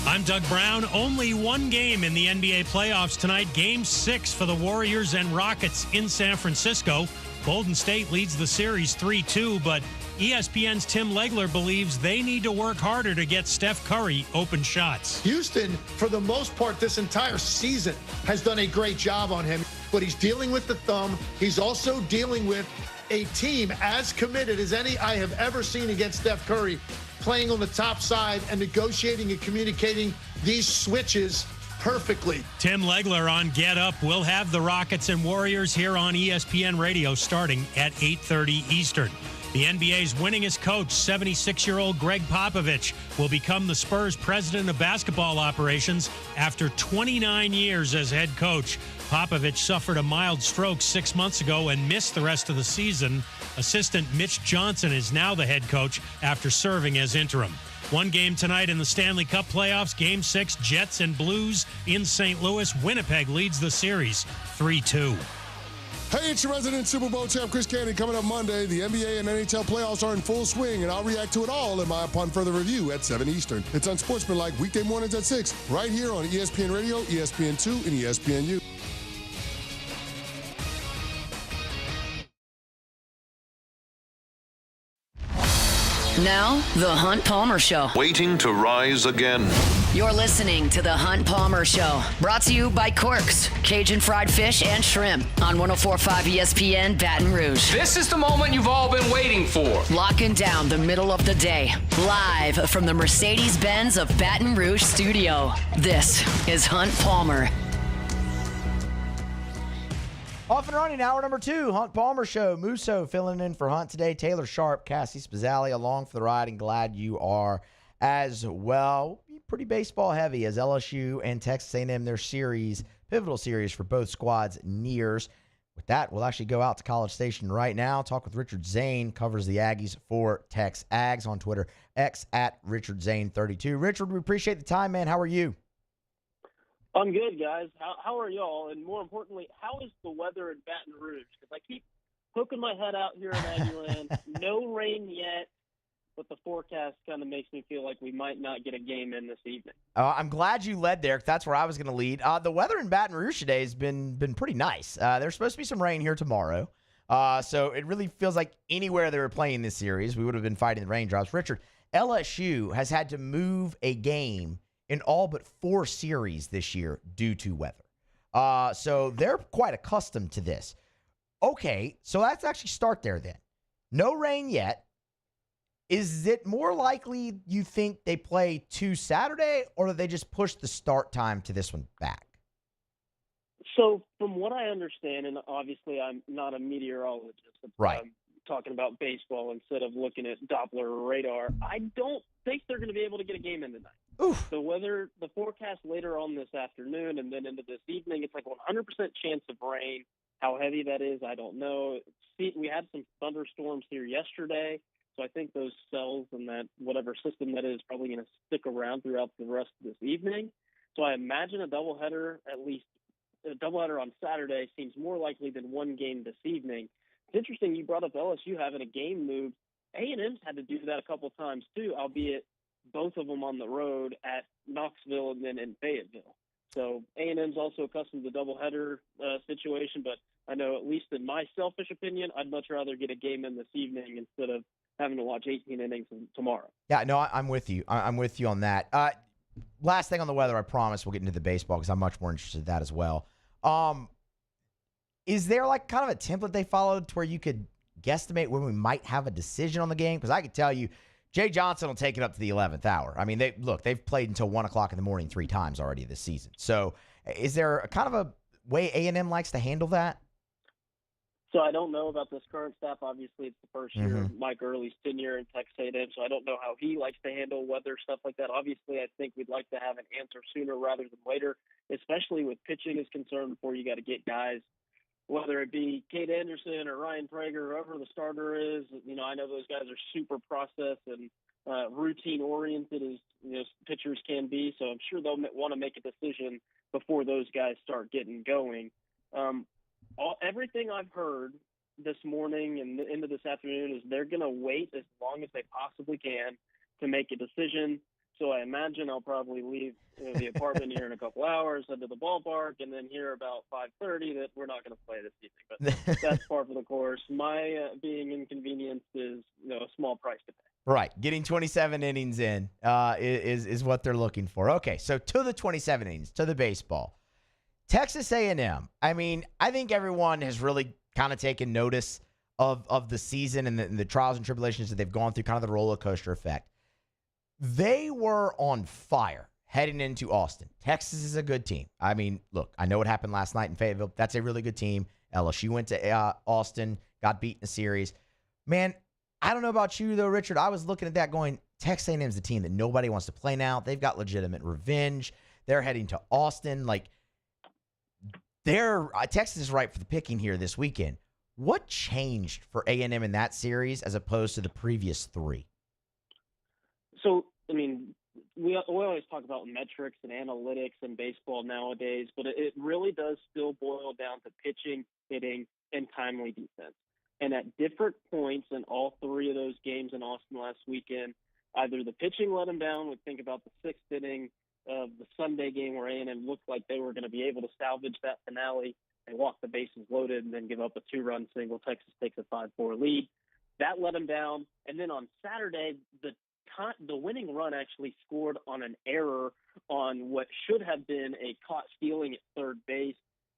S2: I'm Doug Brown. Only one game in the NBA playoffs tonight. Game 6 for the Warriors and Rockets in San Francisco. Golden State leads the series 3-2, but ESPN's Tim Legler believes they need to work harder to get Steph Curry open shots.
S23: Houston, for the most part, this entire season has done a great job on him, but he's dealing with the thumb. He's also dealing with a team as committed as any I have ever seen against Steph Curry, playing on the top side and negotiating and communicating these switches perfectly.
S2: Tim Legler on Get Up. We'll have the Rockets and Warriors here on ESPN Radio starting at 8:30 Eastern. The NBA's winningest coach, 76-year-old Greg Popovich, will become the Spurs president of basketball operations after 29 years as head coach. Popovich suffered a mild stroke 6 months ago and missed the rest of the season. Assistant Mitch Johnson is now the head coach after serving as interim. One game tonight in the Stanley Cup playoffs, Game 6, Jets and Blues in St. Louis. Winnipeg leads the series 3-2.
S1: Hey, it's your resident Super Bowl champ, Chris Candy. Coming up Monday, the NBA and NHL playoffs are in full swing, and I'll react to it all in my Upon Further Review at 7 Eastern. It's Unsportsmanlike weekday mornings at 6, right here on ESPN Radio, ESPN2, and ESPNU.
S4: Now, The Hunt Palmer Show.
S5: Waiting to rise again.
S4: You're listening to The Hunt Palmer Show. Brought to you by Corks, Cajun Fried Fish and Shrimp on 104.5 ESPN Baton Rouge.
S6: This is the moment you've all been waiting for.
S4: Locking down the middle of the day. Live from the Mercedes-Benz of Baton Rouge studio. This is Hunt Palmer.
S7: Off and running, hour number 2, Hunt Palmer Show. Musso filling in for Hunt today. Taylor Sharp, Cassie Spazzali along for the ride, and glad you are as well. Pretty baseball heavy as LSU and Texas A&M, their series, pivotal series for both squads, nears. With that, we'll actually go out to College Station right now. Talk with Richard Zayn, covers the Aggies for Tex Ags on Twitter, X at Richard Zayn 32. Richard, we appreciate the time, man. How are you?
S24: I'm good, guys. How are y'all? And more importantly, how is the weather in Baton Rouge? Because I keep poking my head out here in Aggieland. No rain yet, but the forecast kind of makes me feel like we might not get a game in this evening.
S7: I'm glad you led there. That's where I was going to lead. The weather in Baton Rouge today has been pretty nice. There's supposed to be some rain here tomorrow. So it really feels like anywhere they were playing this series, we would have been fighting the raindrops. Richard, LSU has had to move a game in all but 4 series this year due to weather. So they're quite accustomed to this. Okay, so let's actually start there then. No rain yet. Is it more likely you think they play 2 Saturday, or do they just push the start time to this one back?
S24: So from what I understand, and obviously I'm not a meteorologist,
S7: right.
S24: I'm talking about baseball instead of looking at Doppler radar, I don't think they're going to be able to get a game in tonight.
S7: Oof.
S24: The forecast later on this afternoon and then into this evening, it's like 100% chance of rain. How heavy that is, I don't know. We had some thunderstorms here yesterday, so I think those cells and that whatever system that is probably going to stick around throughout the rest of this evening. So I imagine a doubleheader, at least a doubleheader on Saturday, seems more likely than one game this evening. It's interesting you brought up LSU having a game moved. A&M's had to do that a couple of times too, albeit both of them on the road at Knoxville and then in Fayetteville. So A&M's also accustomed to the doubleheader situation, but I know at least in my selfish opinion, I'd much rather get a game in this evening instead of having to watch 18 innings tomorrow.
S7: Yeah, no, I'm with you. I'm with you on that. Last thing on the weather, I promise we'll get into the baseball because I'm much more interested in that as well. Is there like kind of a template they followed to where you could guesstimate when we might have a decision on the game? Because I could tell you, Jay Johnson will take it up to the 11th hour. I mean, they've played until 1 o'clock in the morning 3 times already this season. So Is there a kind of a way A&M likes to handle that?
S24: So I don't know about this current staff. Obviously, it's the first year of Mike Early's tenure in Texas A&M, so I don't know how he likes to handle weather, stuff like that. Obviously, I think we'd like to have an answer sooner rather than later, especially with pitching is concerned before you got to get guys, whether it be Cade Anderson or Ryan Prager, whoever the starter is. I know those guys are super process and routine-oriented as pitchers can be, so I'm sure they'll want to make a decision before those guys start getting going. Everything I've heard this morning and into this afternoon is they're going to wait as long as they possibly can to make a decision. So I imagine I'll probably leave the apartment here in a couple hours, head to the ballpark, and then hear about 5:30 that we're not going to play this evening. But that's par for the course. My being inconvenienced is a small price to pay.
S7: Right. Getting 27 innings in is what they're looking for. Okay, so to the 27 innings, to the baseball. Texas A&M, I mean, I think everyone has really kind of taken notice of the season and the trials and tribulations that they've gone through, kind of the roller coaster effect. They were on fire heading into Austin. Texas is a good team. I mean, look, I know what happened last night in Fayetteville. That's a really good team. LSU went to Austin, got beat in the series. Man, I don't know about you, though, Richard. I was looking at that going, Texas A&M is the team that nobody wants to play now. They've got legitimate revenge. They're heading to Austin. Texas is ripe for the picking here this weekend. What changed for A&M in that series as opposed to the previous three?
S24: So, I mean, we always talk about metrics and analytics in baseball nowadays, but it really does still boil down to pitching, hitting, and timely defense. And at different points in all three of those games in Austin last weekend, either the pitching let them down. We think about the sixth inning of the Sunday game where A&M looked like they were going to be able to salvage that finale. They walk the bases loaded and then give up a 2-run single. Texas takes a 5-4 lead. That let them down. And then on Saturday, the winning run actually scored on an error on what should have been a caught stealing at third base.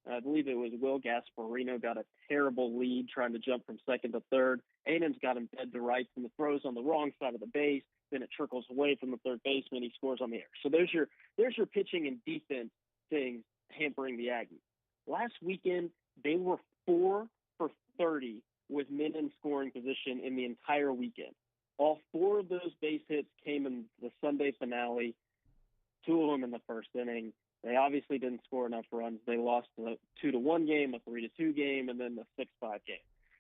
S24: I believe it was Will Gasparino got a terrible lead trying to jump from second to third. A&M's got him dead to rights, and the throw's on the wrong side of the base. Then it trickles away from the third baseman. He scores on the air. So there's your pitching and defense things hampering the Aggies. Last weekend, they were 4 for 30 with men in scoring position in the entire weekend. All 4 of those base hits came in the Sunday finale, 2 of them in the first inning. They obviously didn't score enough runs. They lost a 2-1 game, a 3-2 game, and then the 6-5 game.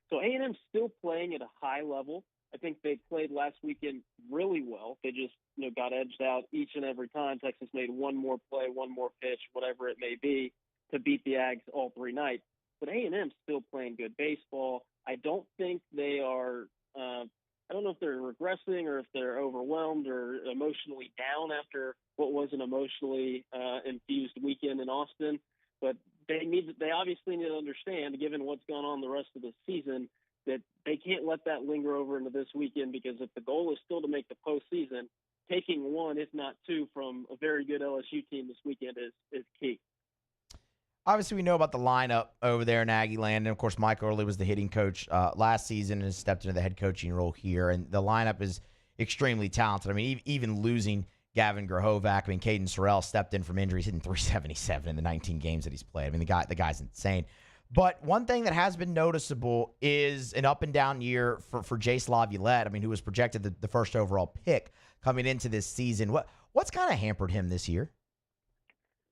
S24: So A&M's still playing at a high level. I think they played last weekend really well. They just got edged out each and every time. Texas made one more play, one more pitch, whatever it may be, to beat the Ags all 3 nights. But A&M's still playing good baseball. I don't think they are I don't know if they're regressing or if they're overwhelmed or emotionally down after what was an emotionally infused weekend in Austin. But they obviously need to understand, given what's gone on the rest of the season, that they can't let that linger over into this weekend, because if the goal is still to make the postseason, taking 1, if not 2, from a very good LSU team this weekend is key.
S7: Obviously, we know about the lineup over there in Aggie Land. And, of course, Mike Early was the hitting coach last season and has stepped into the head coaching role here. And the lineup is extremely talented. I mean, even losing Gavin Grahovac, I mean, Caden Sorrell stepped in from injuries, hitting .377 in the 19 games that he's played. I mean, the guy's insane. But one thing that has been noticeable is an up-and-down year for Jace Laviolette, I mean, who was projected the first overall pick coming into this season. What's kind of hampered him this year?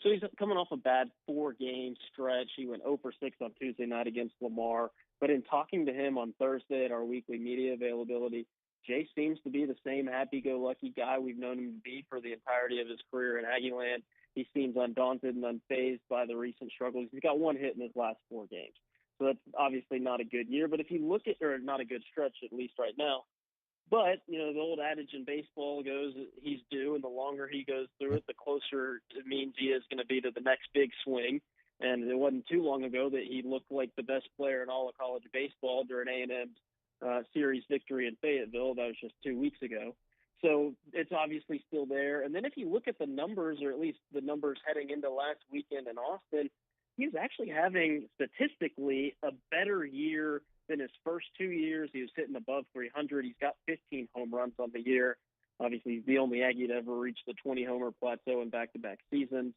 S24: So he's coming off a bad 4-game stretch. He went 0 for 6 on Tuesday night against Lamar. But in talking to him on Thursday at our weekly media availability, Jay seems to be the same happy-go-lucky guy we've known him to be for the entirety of his career in Aggieland. He seems undaunted and unfazed by the recent struggles. He's got 1 hit in his last 4 games. So that's obviously not a good year. But if you look at – or not a good stretch, at least right now. But, the old adage in baseball goes he's due, and the longer he goes through it, the closer it means he is going to be to the next big swing. And it wasn't too long ago that he looked like the best player in all of college baseball during A&M's series victory in Fayetteville. That was just 2 weeks ago. So it's obviously still there. And then if you look at the numbers, or at least the numbers heading into last weekend in Austin, he's actually having statistically a better year than his first 2 years. He was hitting above 300. He's got 15 home runs on the year. Obviously, he's the only Aggie to ever reach the 20-homer plateau in back-to-back seasons.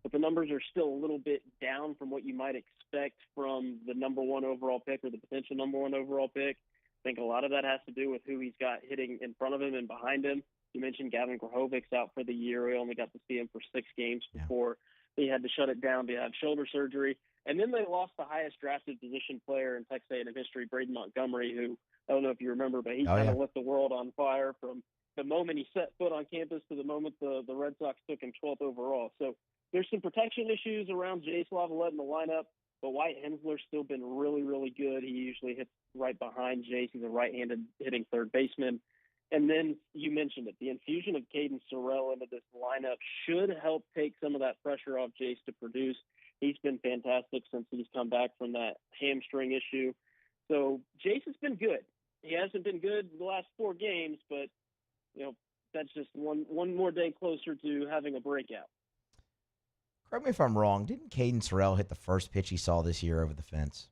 S24: but the numbers are still a little bit down from what you might expect from the number 1 overall pick or the potential number 1 overall pick. I think a lot of that has to do with who he's got hitting in front of him and behind him. You mentioned Gavin Grahovic's out for the year. We only got to see him for 6 games before he had to shut it down to have shoulder surgery. And then they lost the highest drafted position player in Texas A&M history, Braden Montgomery, who I don't know if you remember, but he kind of lit the world on fire from the moment he set foot on campus to the moment the Red Sox took him 12th overall. So there's some protection issues around Jace Lavalette in the lineup, but Wyatt Hensler's still been really, really good. He usually hits right behind Jace. He's a right-handed hitting third baseman. And then you mentioned it, the infusion of Caden Sorrell into this lineup should help take some of that pressure off Jace to produce. He's been fantastic since he's come back from that hamstring issue. So Jace has been good. He hasn't been good the last 4 games, but that's just one more day closer to having a breakout.
S7: Correct me if I'm wrong. Didn't Caden Sorrell hit the first pitch he saw this year over the fence?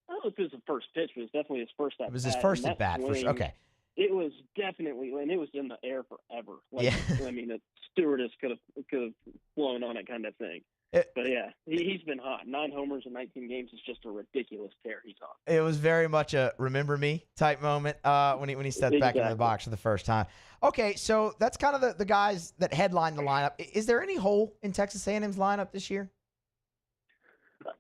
S24: I don't know if it was the first pitch, but it was definitely his first at bat.
S7: It was his first at bat. Okay.
S24: It was definitely, and it was in the air forever. I mean, a stewardess could have flown on it, kind of thing. But yeah, he's been hot. 9 homers in 19 games is just a ridiculous tear he's on.
S7: It was very much a remember me type moment when he stepped back into the box for the first time. Okay, so that's kind of the guys that headline the lineup. Is there any hole in Texas A&M's lineup this year?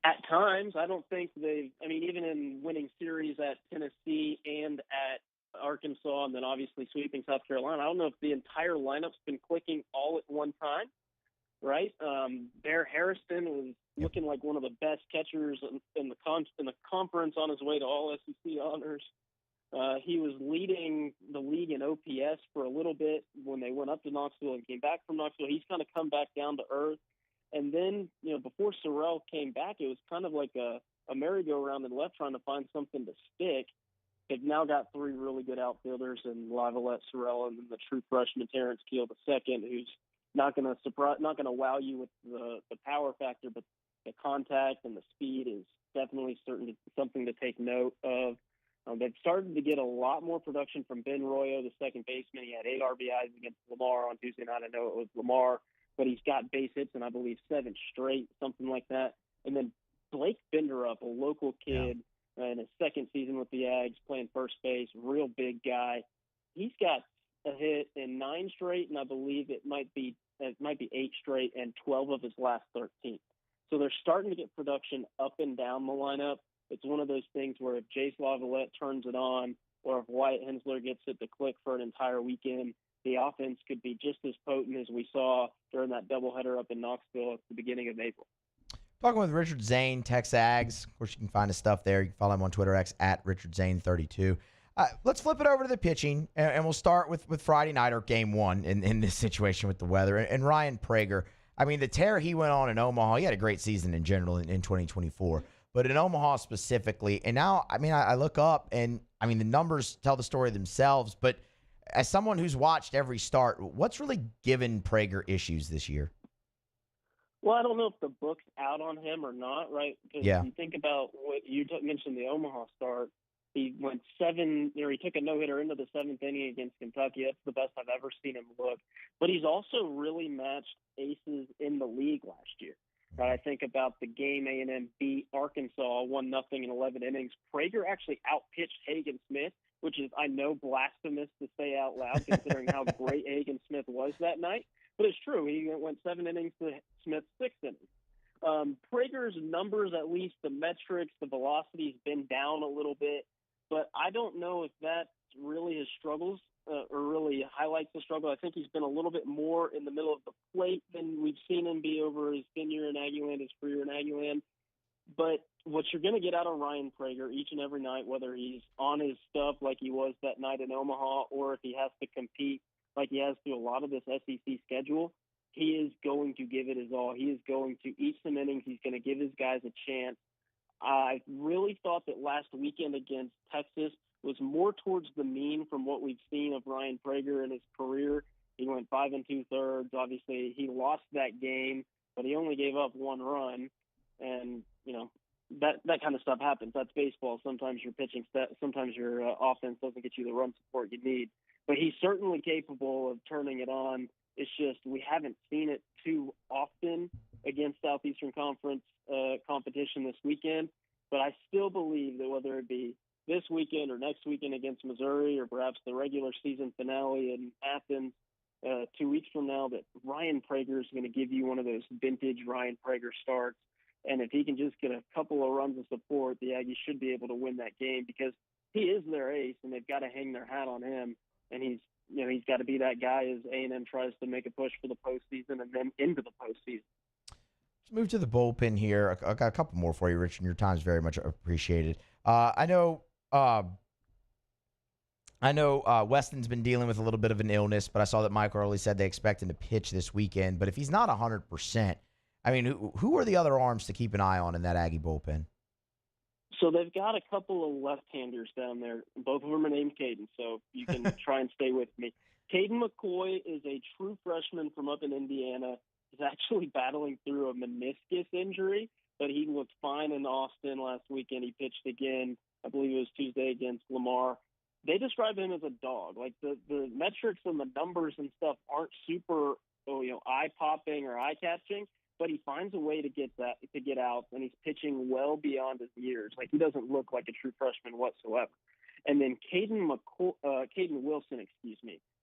S24: At times, I don't think even in winning series at Tennessee and at Arkansas, and then obviously sweeping South Carolina, I don't know if the entire lineup's been clicking all at one time. Right, Bear Harrison was looking like one of the best catchers in the conference on his way to all SEC honors. He was leading the league in OPS for a little bit when they went up to Knoxville and came back from Knoxville. He's kind of come back down to earth. And then, before Sorrell came back, it was kind of like a merry-go-round in left trying to find something to stick. They've now got 3 really good outfielders in Lavalette, Sorrell, and then the true freshman Terrence Keel II, who's not going to wow you with the power factor, but the contact and the speed is definitely something to take note of. They've started to get a lot more production from Ben Royo, the second baseman. He had 8 RBIs against Lamar on Tuesday night. I know it was Lamar, but he's got base hits in, I believe, 7 straight, something like that. And then Blake Benderup, a local kid in his second season with the Ags, playing first base, real big guy. He's got a hit in 9 straight, and I believe it might be 8 straight and 12 of his last 13. So they're starting to get production up and down the lineup. It's one of those things where if Jace Lavalette turns it on, or if Wyatt Hensler gets it to click for an entire weekend, the offense could be just as potent as we saw during that doubleheader up in Knoxville at the beginning of April.
S7: Talking with Richard Zayn, Texas Ags. Of course, you can find his stuff there. You can follow him on Twitter, X, at RichardZayn32. Let's flip it over to the pitching, and we'll start with Friday night, or game 1 in this situation with the weather. And Ryan Prager, I mean, the tear he went on in Omaha, he had a great season in general in 2024, but in Omaha specifically. And now, I look up, and, the numbers tell the story themselves, but as someone who's watched every start, what's really given Prager issues this year?
S24: Well, I don't know if the book's out on him or not, right? Because you think about what you mentioned, the Omaha start. He went 7, or he took a no-hitter into the 7th inning against Kentucky. That's the best I've ever seen him look. But he's also really matched aces in the league last year. Right? I think about the game A&M beat Arkansas 1-0 in 11 innings. Prager actually outpitched Hagen Smith, which is, I know, blasphemous to say out loud considering how great Hagen Smith was that night. But it's true. He went 7 innings to Smith's 6 innings. Prager's numbers, at least the metrics, the velocity's been down a little bit. But I don't know if that's really his struggles or really highlights the struggle. I think he's been a little bit more in the middle of the plate than we've seen him be over his tenure in Aggieland, his career in Aggieland. But what you're going to get out of Ryan Prager each and every night, whether he's on his stuff like he was that night in Omaha, or if he has to compete like he has through a lot of this SEC schedule, he is going to give it his all. He is going to eat some innings. He's going to give his guys a chance. I really thought that last weekend against Texas was more towards the mean from what we've seen of Ryan Prager in his career. He went 5 2/3. Obviously, he lost that game, but he only gave up 1 run. And, that kind of stuff happens. That's baseball. Sometimes your pitching, sometimes your offense doesn't get you the run support you need. But he's certainly capable of turning it on. It's just we haven't seen it too often against Southeastern Conference competition this weekend. But I still believe that whether it be this weekend or next weekend against Missouri or perhaps the regular season finale in Athens 2 weeks from now, that Ryan Prager is going to give you one of those vintage Ryan Prager starts. And if he can just get a couple of runs of support, the Aggies should be able to win that game because he is their ace, and they've got to hang their hat on him. And he's got to be that guy as A&M tries to make a push for the postseason and then into the postseason.
S7: Let's move to the bullpen here. I got a couple more for you, Richard. Your time is very much appreciated. I know Weston's been dealing with a little bit of an illness, but I saw that Mike Early said they expect him to pitch this weekend. But if he's not 100%, I mean, who are the other arms to keep an eye on in that Aggie bullpen?
S24: So they've got a couple of left-handers down there. Both of them are named Caden, so you can try and stay with me. Caden McCoy is a true freshman from up in Indiana. He's actually battling through a meniscus injury, but he looked fine in Austin last weekend. He pitched again, I believe it was Tuesday against Lamar. They describe him as a dog. Like the metrics and the numbers and stuff aren't super, eye-popping or eye-catching, but he finds a way to get out, and he's pitching well beyond his years. Like, he doesn't look like a true freshman whatsoever. And then Caden Wilson,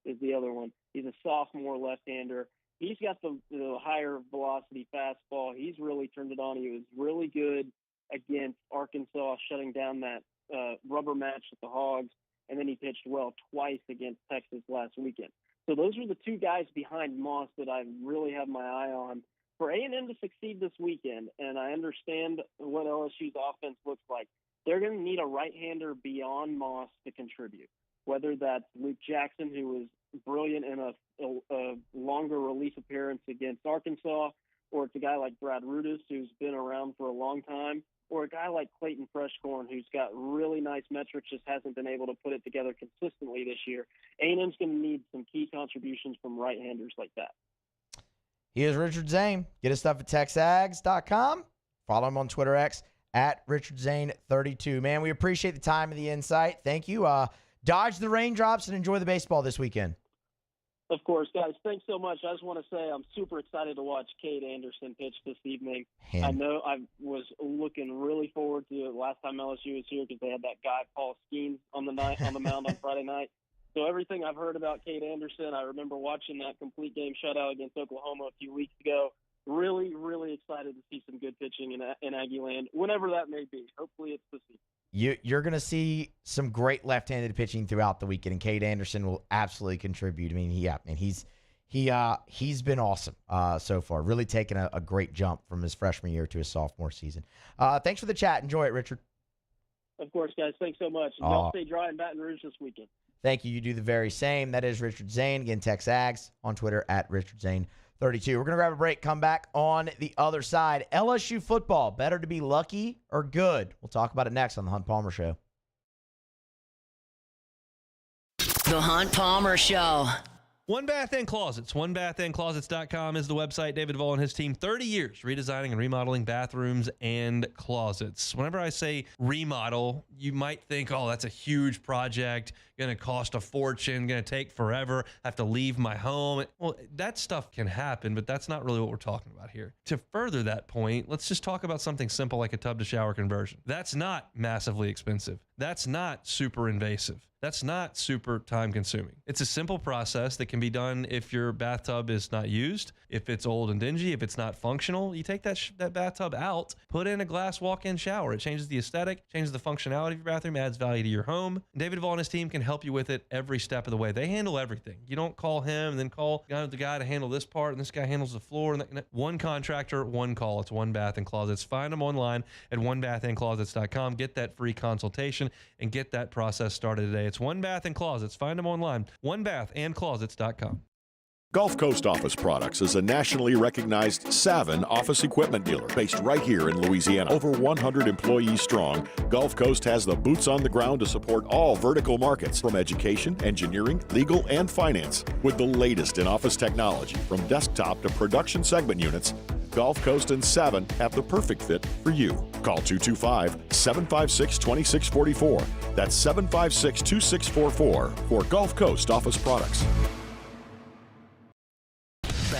S24: is the other one. He's a sophomore left-hander. He's got the higher velocity fastball. He's really turned it on. He was really good against Arkansas, shutting down that rubber match with the Hogs, and then he pitched well twice against Texas last weekend. So those are the two guys behind Moss that I really have my eye on. For A&M to succeed this weekend, and I understand what LSU's offense looks like, they're going to need a right-hander beyond Moss to contribute, whether that's Luke Jackson, who was brilliant in a longer relief appearance against Arkansas, or it's a guy like Brad Rudis, who's been around for a long time, or a guy like Clayton Freshcorn, who's got really nice metrics, just hasn't been able to put it together consistently this year. A&M's going to need some key contributions from right-handers like that.
S7: He is Richard Zayn. Get his stuff at TexAgs.com. Follow him on Twitter X at Richard Zayn32. Man, we appreciate the time and the insight. Thank you. Dodge the raindrops and enjoy the baseball this weekend.
S24: Of course, guys. Thanks so much. I just want to say I'm super excited to watch Cade Anderson pitch this evening. I know I was looking really forward to it last time LSU was here because they had that guy, Paul Skeens, on the mound on Friday night. So everything I've heard about Cade Anderson, I remember watching that complete game shutout against Oklahoma a few weeks ago. Really, really excited to see some good pitching in Aggie land, whenever that may be. Hopefully it's this season.
S7: You're going to see some great left-handed pitching throughout the weekend, and Cade Anderson will absolutely contribute. I mean, he's been awesome so far. Really taken a great jump from his freshman year to his sophomore season. Thanks for the chat. Enjoy it, Richard.
S24: Of course, guys. Thanks so much. And y'all stay dry in Baton Rouge this weekend.
S7: Thank you. You do the very same. That is Richard Zayn. Again, TexAgs on Twitter at Richard Zayn32. We're going to grab a break, come back on the other side. LSU football, better to be lucky or good? We'll talk about it next on The Hunt Palmer Show.
S4: The Hunt Palmer Show.
S3: One Bath and Closets. OneBathAndClosets.com is the website. David Vaughn and his team, 30 years redesigning and remodeling bathrooms and closets. Whenever I say remodel, you might think, oh, that's a huge project, going to cost a fortune, going to take forever, have to leave my home. Well, that stuff can happen, but that's not really what we're talking about here. To further that point, let's just talk about something simple like a tub to shower conversion. That's not massively expensive. That's not super invasive. That's not super time consuming. It's a simple process that can be done if your bathtub is not used, if it's old and dingy, if it's not functional. You take that bathtub out, put in a glass walk-in shower. It changes the aesthetic, changes the functionality of your bathroom, adds value to your home. And David Vaughn and his team can help you with it every step of the way. They handle everything. You don't call him and then call the guy to handle this part, and this guy handles the floor. And one contractor, one call. It's One Bath and Closets. Find them online at onebathandclosets.com. Get that free consultation and get that process started today. It's One Bath and Closets. Find them online, onebathandclosets.com.
S12: Gulf Coast Office Products is a nationally recognized Savin office equipment dealer based right here in Louisiana. Over 100 employees strong, Gulf Coast has the boots on the ground to support all vertical markets from education, engineering, legal, and finance. With the latest in office technology from desktop to production segment units, Gulf Coast and Savin have the perfect fit for you. Call 225-756-2644. That's 756-2644 for Gulf Coast Office Products.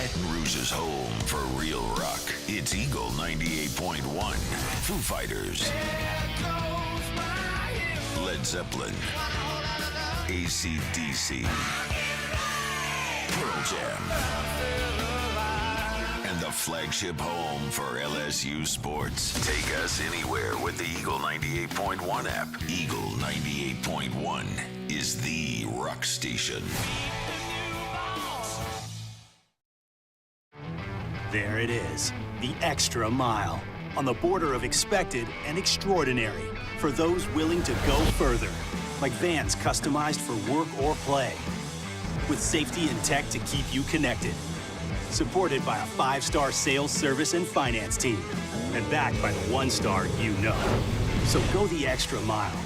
S5: Baton Rouge's home for real rock. It's Eagle 98.1. Foo Fighters. Led Zeppelin. AC/DC. Pearl Jam. And the flagship home for LSU sports. Take us anywhere with the Eagle 98.1 app. Eagle 98.1 is the rock station.
S8: There it is, the extra mile, on the border of expected and extraordinary for those willing to go further, like vans customized for work or play, with safety and tech to keep you connected, supported by a 5-star sales, service, and finance team, and backed by the 1-star you know. So go the extra mile.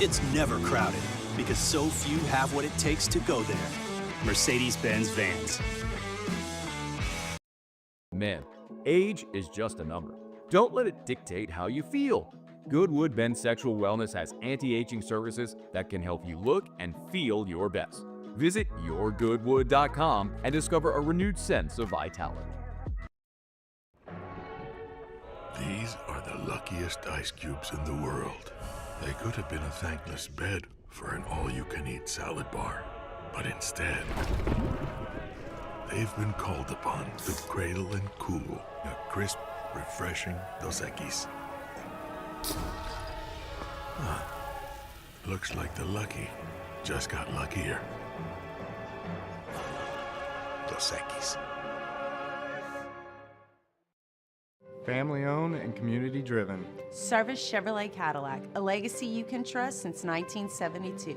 S8: It's never crowded, because so few have what it takes to go there. Mercedes-Benz Vans.
S11: Men, age is just a number. Don't let it dictate how you feel. Goodwood Men's Sexual Wellness has anti-aging services that can help you look and feel your best. Visit yourgoodwood.com and discover a renewed sense of vitality.
S10: These are the luckiest ice cubes in the world. They could have been a thankless bed for an all-you-can-eat salad bar. But instead, they've been called upon to cradle and cool a crisp, refreshing Dos Equis. Looks like the lucky just got luckier. Dos Equis.
S13: Family owned and community driven.
S14: Service Chevrolet Cadillac, a legacy you can trust since 1972.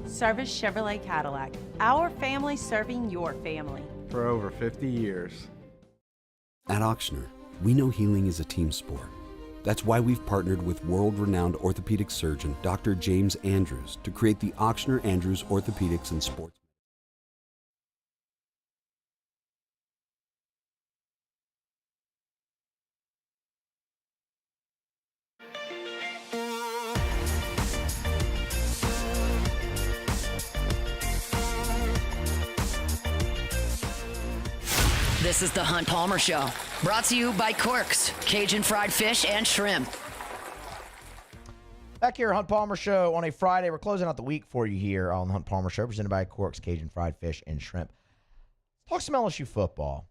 S14: Service Chevrolet Cadillac, our family serving your family.
S13: For over 50 years.
S16: At Auctioner, we know healing is a team sport. That's why we've partnered with world-renowned orthopedic surgeon Dr. James Andrews to create the Auctioner Andrews Orthopedics and Sports.
S4: This is the Hunt Palmer Show, brought to you by Corks, Cajun fried fish and shrimp.
S7: Back here, Hunt Palmer Show on a Friday. We're closing out the week for you here on the Hunt Palmer Show, presented by Corks, Cajun fried fish and shrimp. Let's talk some LSU football.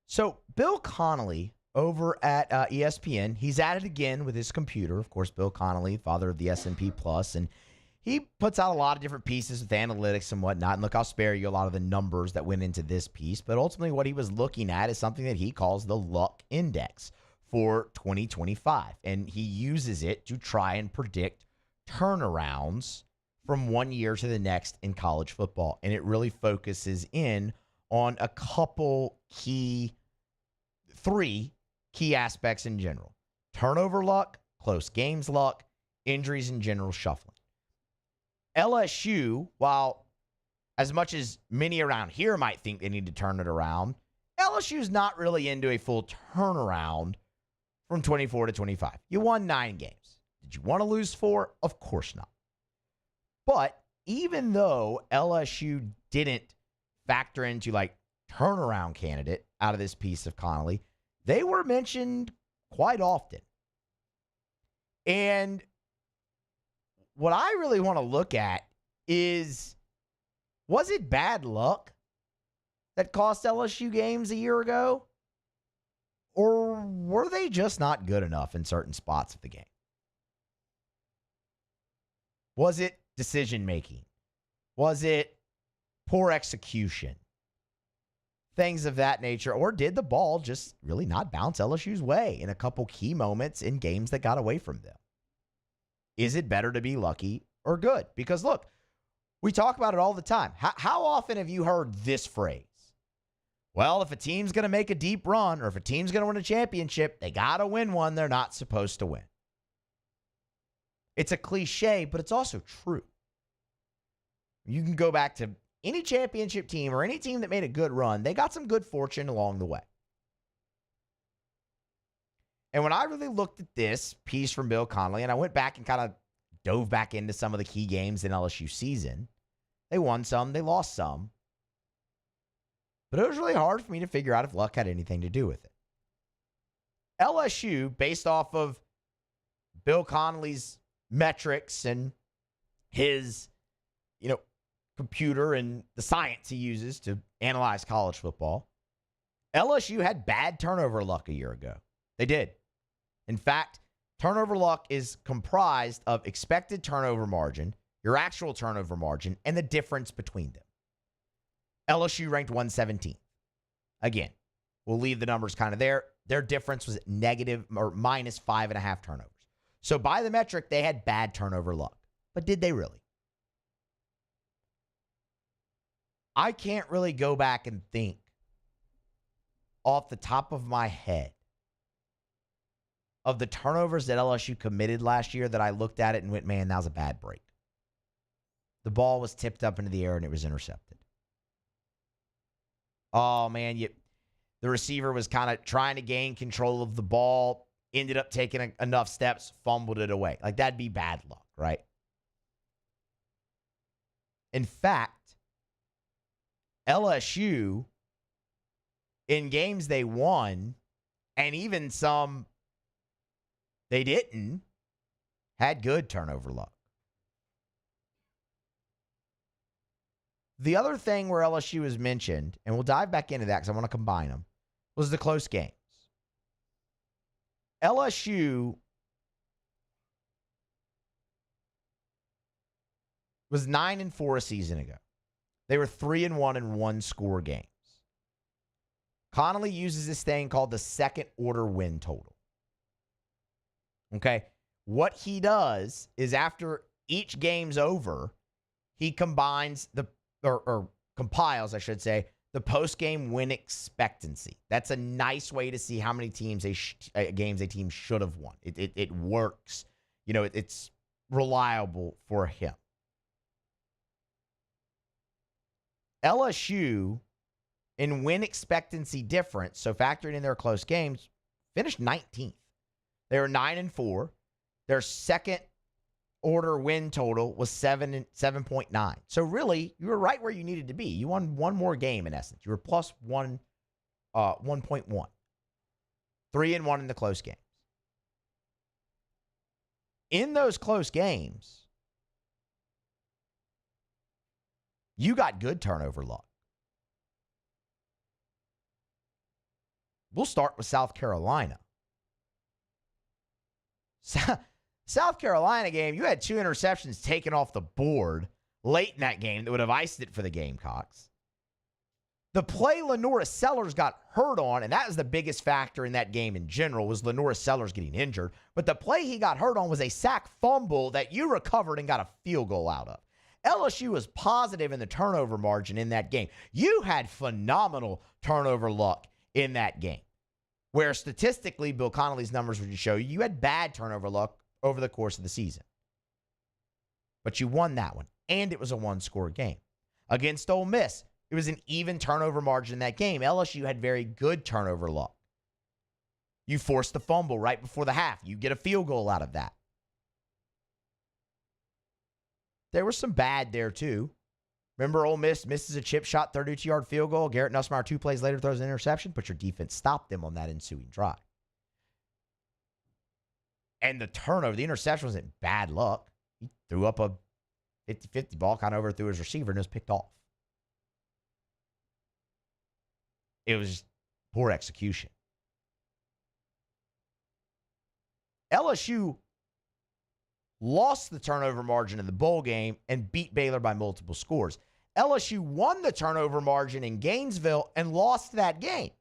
S7: So Bill Connolly over at ESPN, he's at it again with his computer. Of course, Bill Connolly, father of the S&P Plus, and he puts out a lot of different pieces with analytics and whatnot. And look, I'll spare you a lot of the numbers that went into this piece. But ultimately, what he was looking at is something that he calls the luck index for 2025. And he uses it to try and predict turnarounds from one year to the next in college football. And it really focuses in on a couple three key aspects in general: turnover luck, close games luck, injuries, and general shuffling. LSU, while as much as many around here might think they need to turn it around, LSU's not really into a full turnaround from 24 to 25. You won 9 games. Did you want to lose 4? Of course not. But even though LSU didn't factor into like turnaround candidate out of this piece of Connolly, they were mentioned quite often. And what I really want to look at is, was it bad luck that cost LSU games a year ago? Or were they just not good enough in certain spots of the game? Was it decision-making? Was it poor execution? Things of that nature. Or did the ball just really not bounce LSU's way in a couple key moments in games that got away from them? Is it better to be lucky or good? Because look, we talk about it all the time. How often have you heard this phrase? Well, if a team's going to make a deep run or if a team's going to win a championship, they got to win one they're not supposed to win. It's a cliche, but it's also true. You can go back to any championship team or any team that made a good run, they got some good fortune along the way. And when I really looked at this piece from Bill Connelly, and I went back and kind of dove back into some of the key games in LSU season, they won some, they lost some. But it was really hard for me to figure out if luck had anything to do with it. LSU, based off of Bill Connelly's metrics and his, computer and the science he uses to analyze college football, LSU had bad turnover luck a year ago. They did. In fact, turnover luck is comprised of expected turnover margin, your actual turnover margin, and the difference between them. LSU ranked 117th. Again, we'll leave the numbers kind of there. Their difference was negative or minus 5.5 turnovers. So by the metric, they had bad turnover luck. But did they really? I can't really go back and think off the top of my head of the turnovers that LSU committed last year that I looked at it and went, man, that was a bad break. The ball was tipped up into the air and it was intercepted. Oh, man, the receiver was kind of trying to gain control of the ball, ended up taking enough steps, fumbled it away. Like, that'd be bad luck, right? In fact, LSU, in games they won, and even some they didn't, had good turnover luck. The other thing where LSU is mentioned, and we'll dive back into that because I want to combine them, was the close games. LSU was 9-4 a season ago. They were 3-1 in one-score games. Connelly uses this thing called the second-order win total. Okay? What he does is after each game's over, he combines or compiles, I should say, the post-game win expectancy. That's a nice way to see how many games a team should have won. It works. It's reliable for him. LSU, in win expectancy difference, so factoring in their close games, finished 19th. They were 9-4. Their second-order win total was 7.9. So really, you were right where you needed to be. You won one more game, in essence. You were plus 1.1. 3-1 in the close games. In those close games, you got good turnover luck. We'll start with South Carolina. South Carolina game, you had 2 interceptions taken off the board late in that game that would have iced it for the Gamecocks. The play Lenora Sellers got hurt on, and that was the biggest factor in that game in general, was Lenora Sellers getting injured. But the play he got hurt on was a sack fumble that you recovered and got a field goal out of. LSU was positive in the turnover margin in that game. You had phenomenal turnover luck in that game, where statistically, Bill Connelly's numbers would show you had bad turnover luck over the course of the season. But you won that one, and it was a one-score game. Against Ole Miss, it was an even turnover margin in that game. LSU had very good turnover luck. You forced the fumble right before the half. You get a field goal out of that. There was some bad there, too. Remember, Ole Miss misses a chip shot, 32-yard field goal. Garrett Nussmeier 2 plays later throws an interception, but your defense stopped them on that ensuing drive. And the interception wasn't bad luck. He threw up a 50-50 ball, kind of overthrew his receiver, and it was picked off. It was just poor execution. LSU lost the turnover margin in the bowl game and beat Baylor by multiple scores. LSU won the turnover margin in Gainesville and lost that game.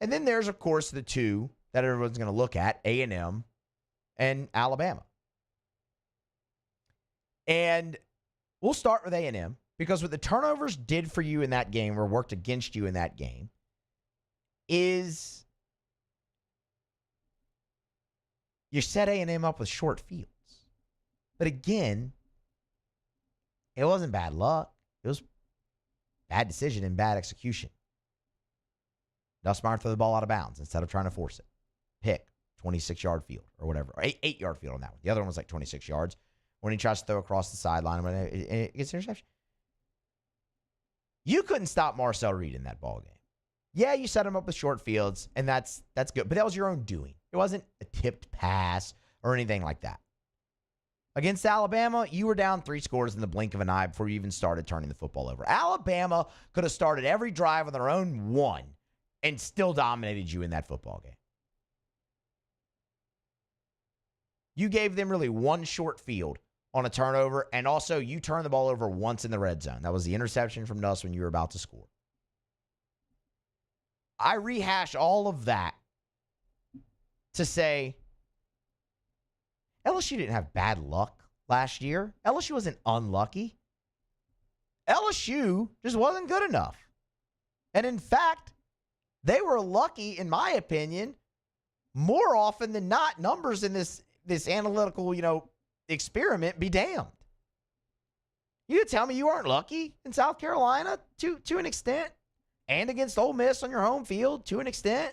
S7: And then there's, of course, the two that everyone's going to look at, A&M and Alabama. And we'll start with A&M because what the turnovers did for you in that game or worked against you in that game is you set A&M up with short fields. But again, It wasn't bad luck. It was bad decision and bad execution. Nussmeier threw the ball out of bounds instead of trying to force it. Pick, 26-yard field or whatever. Or 8-yard field on that one. The other one was like 26 yards. When he tries to throw across the sideline, when it gets an interception. You couldn't stop Marcel Reed in that ball game. Yeah, you set him up with short fields, and that's good. But that was your own doing. It wasn't a tipped pass or anything like that. Against Alabama, you were down 3 scores in the blink of an eye before you even started turning the football over. Alabama could have started every drive on their own 1 and still dominated you in that football game. You gave them really 1 short field on a turnover, and also you turned the ball over once in the red zone. That was the interception from Nuss when you were about to score. I rehash all of that to say LSU didn't have bad luck last year. LSU wasn't unlucky. LSU just wasn't good enough. And in fact, they were lucky, in my opinion, more often than not. Numbers in this analytical, experiment be damned. You tell me you aren't lucky in South Carolina to an extent, and against Ole Miss on your home field to an extent.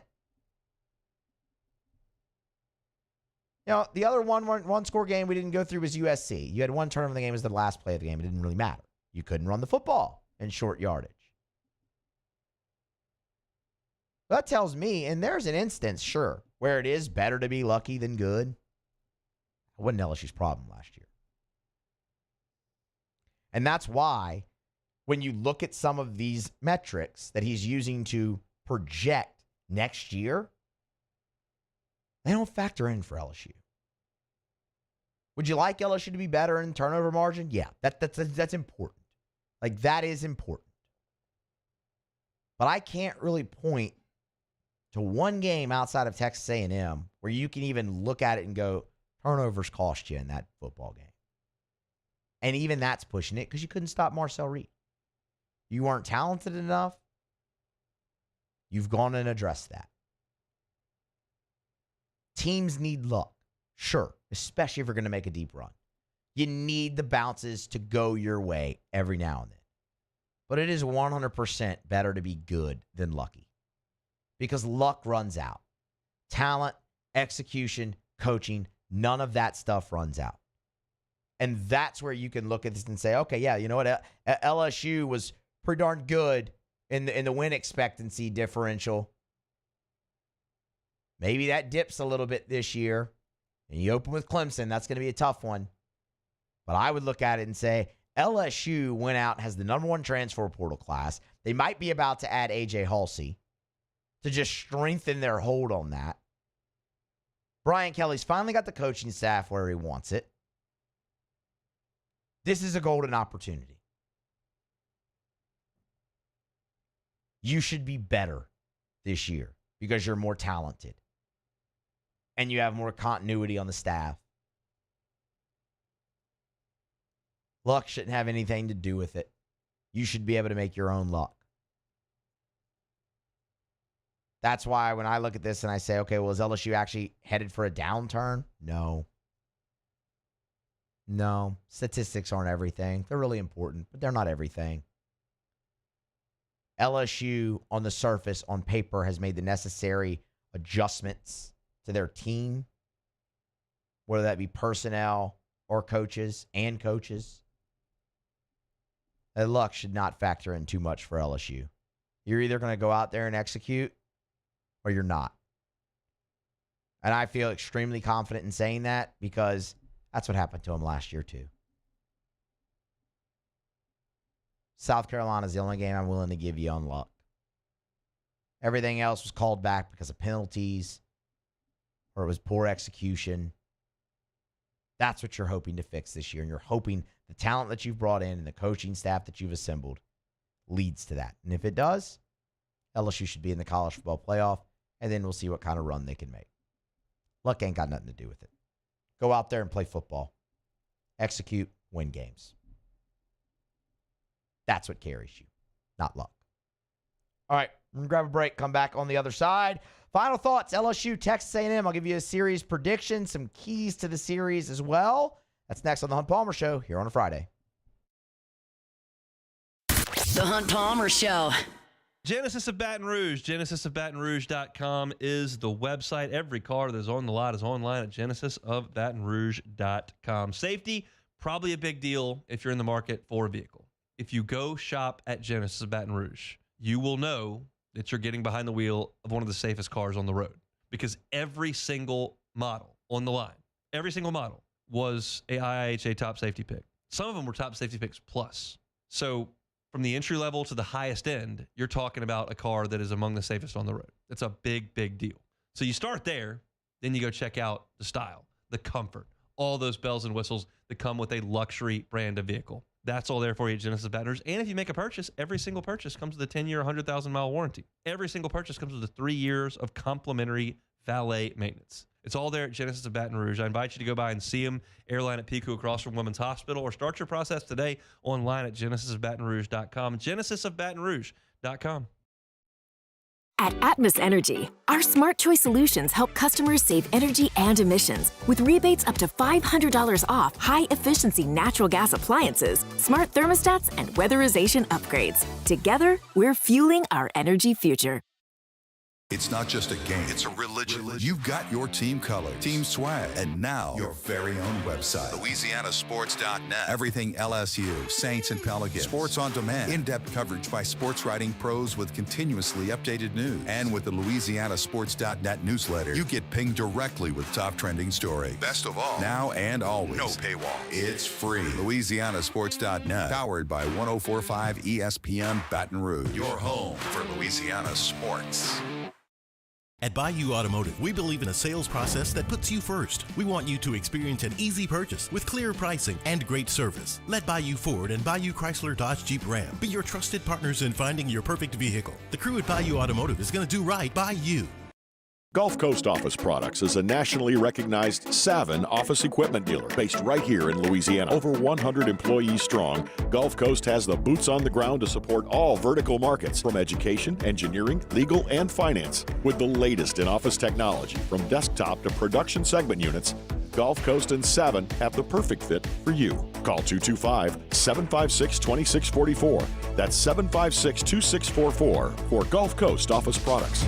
S7: The other one score game we didn't go through was USC. You had 1 turnover in the game as the last play of the game. It didn't really matter. You couldn't run the football in short yardage. That tells me, and there's an instance, sure, where it is better to be lucky than good. It wasn't LSU's problem last year. And that's why when you look at some of these metrics that he's using to project next year, they don't factor in for LSU. Would you like LSU to be better in turnover margin? Yeah, that's important. Like, that is important. But I can't really point to one game outside of Texas A&M where you can even look at it and go, turnovers cost you in that football game. And even that's pushing it because you couldn't stop Marcel Reed. You weren't talented enough. You've gone and addressed that. Teams need luck. Sure, especially if you're going to make a deep run. You need the bounces to go your way every now and then. But it is 100% better to be good than lucky. Because luck runs out. Talent, execution, coaching, none of that stuff runs out. And that's where you can look at this and say, okay, yeah, you know what? LSU was pretty darn good in the win expectancy differential. Maybe that dips a little bit this year. And you open with Clemson, that's going to be a tough one. But I would look at it and say, LSU went out and has the number 1 transfer portal class. They might be about to add A.J. Haulcy to just strengthen their hold on that. Brian Kelly's finally got the coaching staff where he wants it. This is a golden opportunity. You should be better this year because you're more talented. And you have more continuity on the staff. Luck shouldn't have anything to do with it. You should be able to make your own luck. That's why when I look at this and I say, okay, well, is LSU actually headed for a downturn? No. No. Statistics aren't everything. They're really important, but they're not everything. LSU, on the surface, on paper, has made the necessary adjustments to their team, whether that be personnel or coaches and coaches. And luck should not factor in too much for LSU. You're either going to go out there and execute or you're not. And I feel extremely confident in saying that because that's what happened to him last year too. South Carolina is the only game I'm willing to give you on luck. Everything else was called back because of penalties or it was poor execution. That's what you're hoping to fix this year. And you're hoping the talent that you've brought in and the coaching staff that you've assembled leads to that. And if it does, LSU should be in the college football playoff, and then we'll see what kind of run they can make. Luck ain't got nothing to do with it. Go out there and play football. Execute, win games. That's what carries you, not luck. All right, we're going to grab a break, come back on the other side. Final thoughts, LSU-Texas A&M. I'll give you a series prediction, some keys to the series as well. That's next on the Hunt Palmer Show here on a Friday.
S4: The Hunt Palmer Show.
S3: Genesis of Baton Rouge. GenesisofBatonRouge.com is the website. Every car that's on the lot is online at GenesisofBatonRouge.com. Safety, probably a big deal if you're in the market for a vehicle. If you go shop at Genesis of Baton Rouge, you will know that you're getting behind the wheel of one of the safest cars on the road, because every single model on the line, every single model was a IIHA top safety pick. Some of them were top safety picks plus. So from the entry level to the highest end, you're talking about a car that is among the safest on the road. It's a big, big deal. So you start there, then you go check out the style, the comfort, all those bells and whistles that come with a luxury brand of vehicle. That's all there for you at Genesis of Baton Rouge. And if you make a purchase, every single purchase comes with a 10-year, 100,000-mile warranty. Every single purchase comes with 3 years of complimentary valet maintenance. It's all there at Genesis of Baton Rouge. I invite you to go by and see them, airline at Pico across from Women's Hospital, or start your process today online at GenesisofBatonRouge.com. GenesisofBatonRouge.com.
S20: At Atmos Energy, our smart choice solutions help customers save energy and emissions with rebates up to $500 off high-efficiency natural gas appliances, smart thermostats, and weatherization upgrades. Together, we're fueling our energy future.
S15: It's not just a game, it's a religion. You've got your team color, team swag, and now your very own website, LouisianaSports.net. Everything LSU, Saints, and Pelicans. Sports on demand. In-depth coverage by sports writing pros with continuously updated news. And with the LouisianaSports.net newsletter, you get pinged directly with top trending stories. Best of all, now and always, no paywall. It's free. LouisianaSports.net, powered by 104.5 ESPN Baton Rouge. Your home for Louisiana sports.
S9: At Bayou Automotive, we believe in a sales process that puts you first. We want you to experience an easy purchase with clear pricing and great service. Let Bayou Ford and Bayou Chrysler Dodge Jeep Ram be your trusted partners in finding your perfect vehicle. The crew at Bayou Automotive is going to do right by you.
S12: Gulf Coast Office Products is a nationally recognized Savin office equipment dealer based right here in Louisiana. Over 100 employees strong, Gulf Coast has the boots on the ground to support all vertical markets, from education, engineering, legal, and finance. With the latest in office technology, from desktop to production segment units, Gulf Coast and Savin have the perfect fit for you. Call 225-756-2644. That's 756-2644 for Gulf Coast Office Products.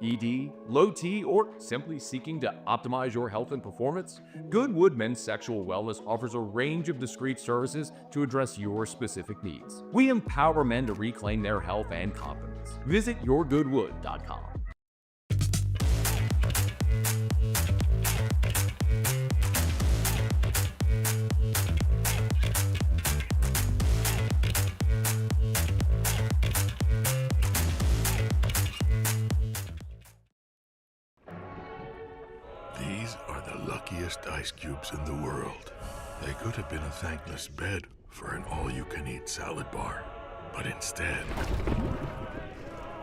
S11: ED, low T, or simply seeking to optimize your health and performance? Goodwood Men's Sexual Wellness offers a range of discreet services to address your specific needs. We empower men to reclaim their health and confidence. Visit yourgoodwood.com.
S10: These are the luckiest ice cubes in the world. They could have been a thankless bed for an all-you-can-eat salad bar. But instead,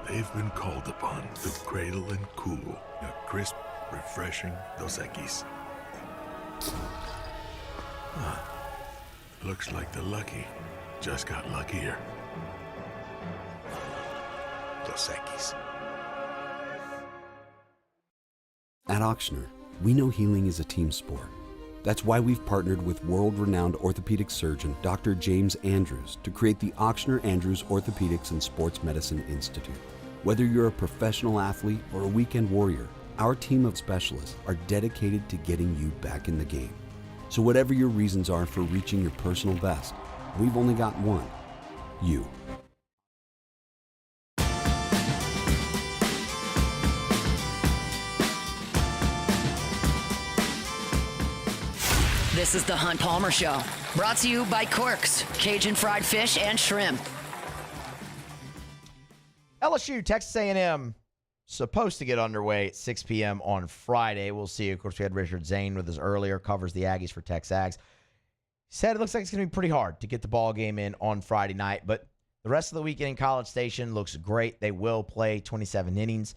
S10: they've been called upon to cradle and cool a crisp, refreshing Dos Equis. Looks like the lucky just got luckier. Dos Equis.
S16: At Auctioner, we know healing is a team sport. That's why we've partnered with world-renowned orthopedic surgeon Dr. James Andrews to create the Auctioner Andrews Orthopedics and Sports Medicine Institute. Whether you're a professional athlete or a weekend warrior, our team of specialists are dedicated to getting you back in the game. So whatever your reasons are for reaching your personal best, we've only got one: you.
S4: This is the Hunt Palmer Show, brought to you by Corks, Cajun fried fish and shrimp.
S7: LSU-Texas A&M supposed to get underway at 6 p.m. on Friday. We'll see. Of course, we had Richard Zayn with us earlier, covers the Aggies for Texags. Said it looks like it's going to be pretty hard to get the ball game in on Friday night, but the rest of the weekend in College Station looks great. They will play 27 innings,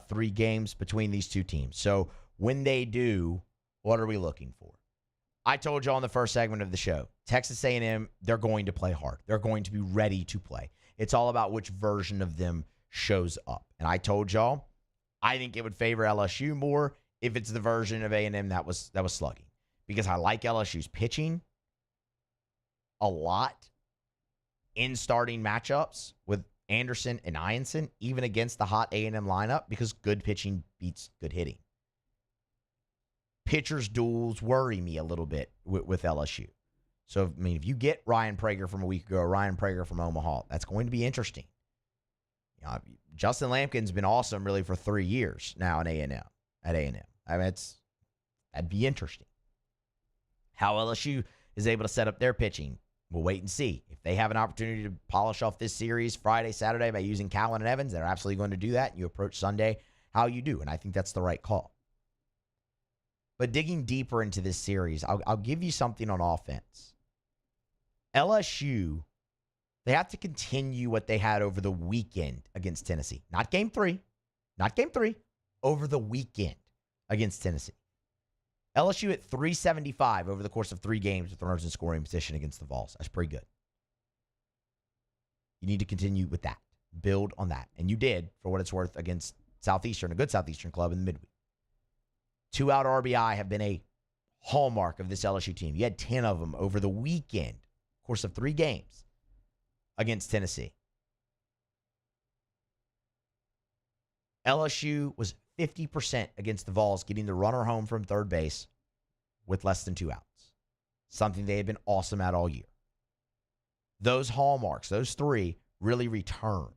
S7: 3 games between these two teams. So when they do, what are we looking for? I told you on the first segment of the show, Texas A&M, they're going to play hard. They're going to be ready to play. It's all about which version of them shows up. And I told y'all, I think it would favor LSU more if it's the version of A&M that was slugging, because I like LSU's pitching a lot. in starting matchups with Anderson and Ianson, even against the hot A&M lineup, because good pitching beats good hitting. Pitchers' duels worry me a little bit with LSU. So, I mean, if you get Ryan Prager from a week ago, or Ryan Prager from Omaha, that's going to be interesting. Justin Lampkin's been awesome really for 3 years now at A&M. I mean, that'd be interesting. How LSU is able to set up their pitching, we'll wait and see. If they have an opportunity to polish off this series Friday, Saturday by using Callan and Evans, they're absolutely going to do that. And you approach Sunday how you do, and I think that's the right call. But digging deeper into this series, I'll give you something on offense. LSU, they have to continue what they had over the weekend against Tennessee. Not game three, over the weekend against Tennessee. LSU at 375 over the course of 3 games with runners in scoring position against the Vols. That's pretty good. You need to continue with that. Build on that. And you did, for what it's worth, against Southeastern, a good Southeastern club in the midweek. 2-out RBI have been a hallmark of this LSU team. You had 10 of them over the weekend, course of 3 games against Tennessee. LSU was 50% against the Vols, getting the runner home from third base with less than 2 outs. Something they had been awesome at all year. Those hallmarks, those 3, really returned.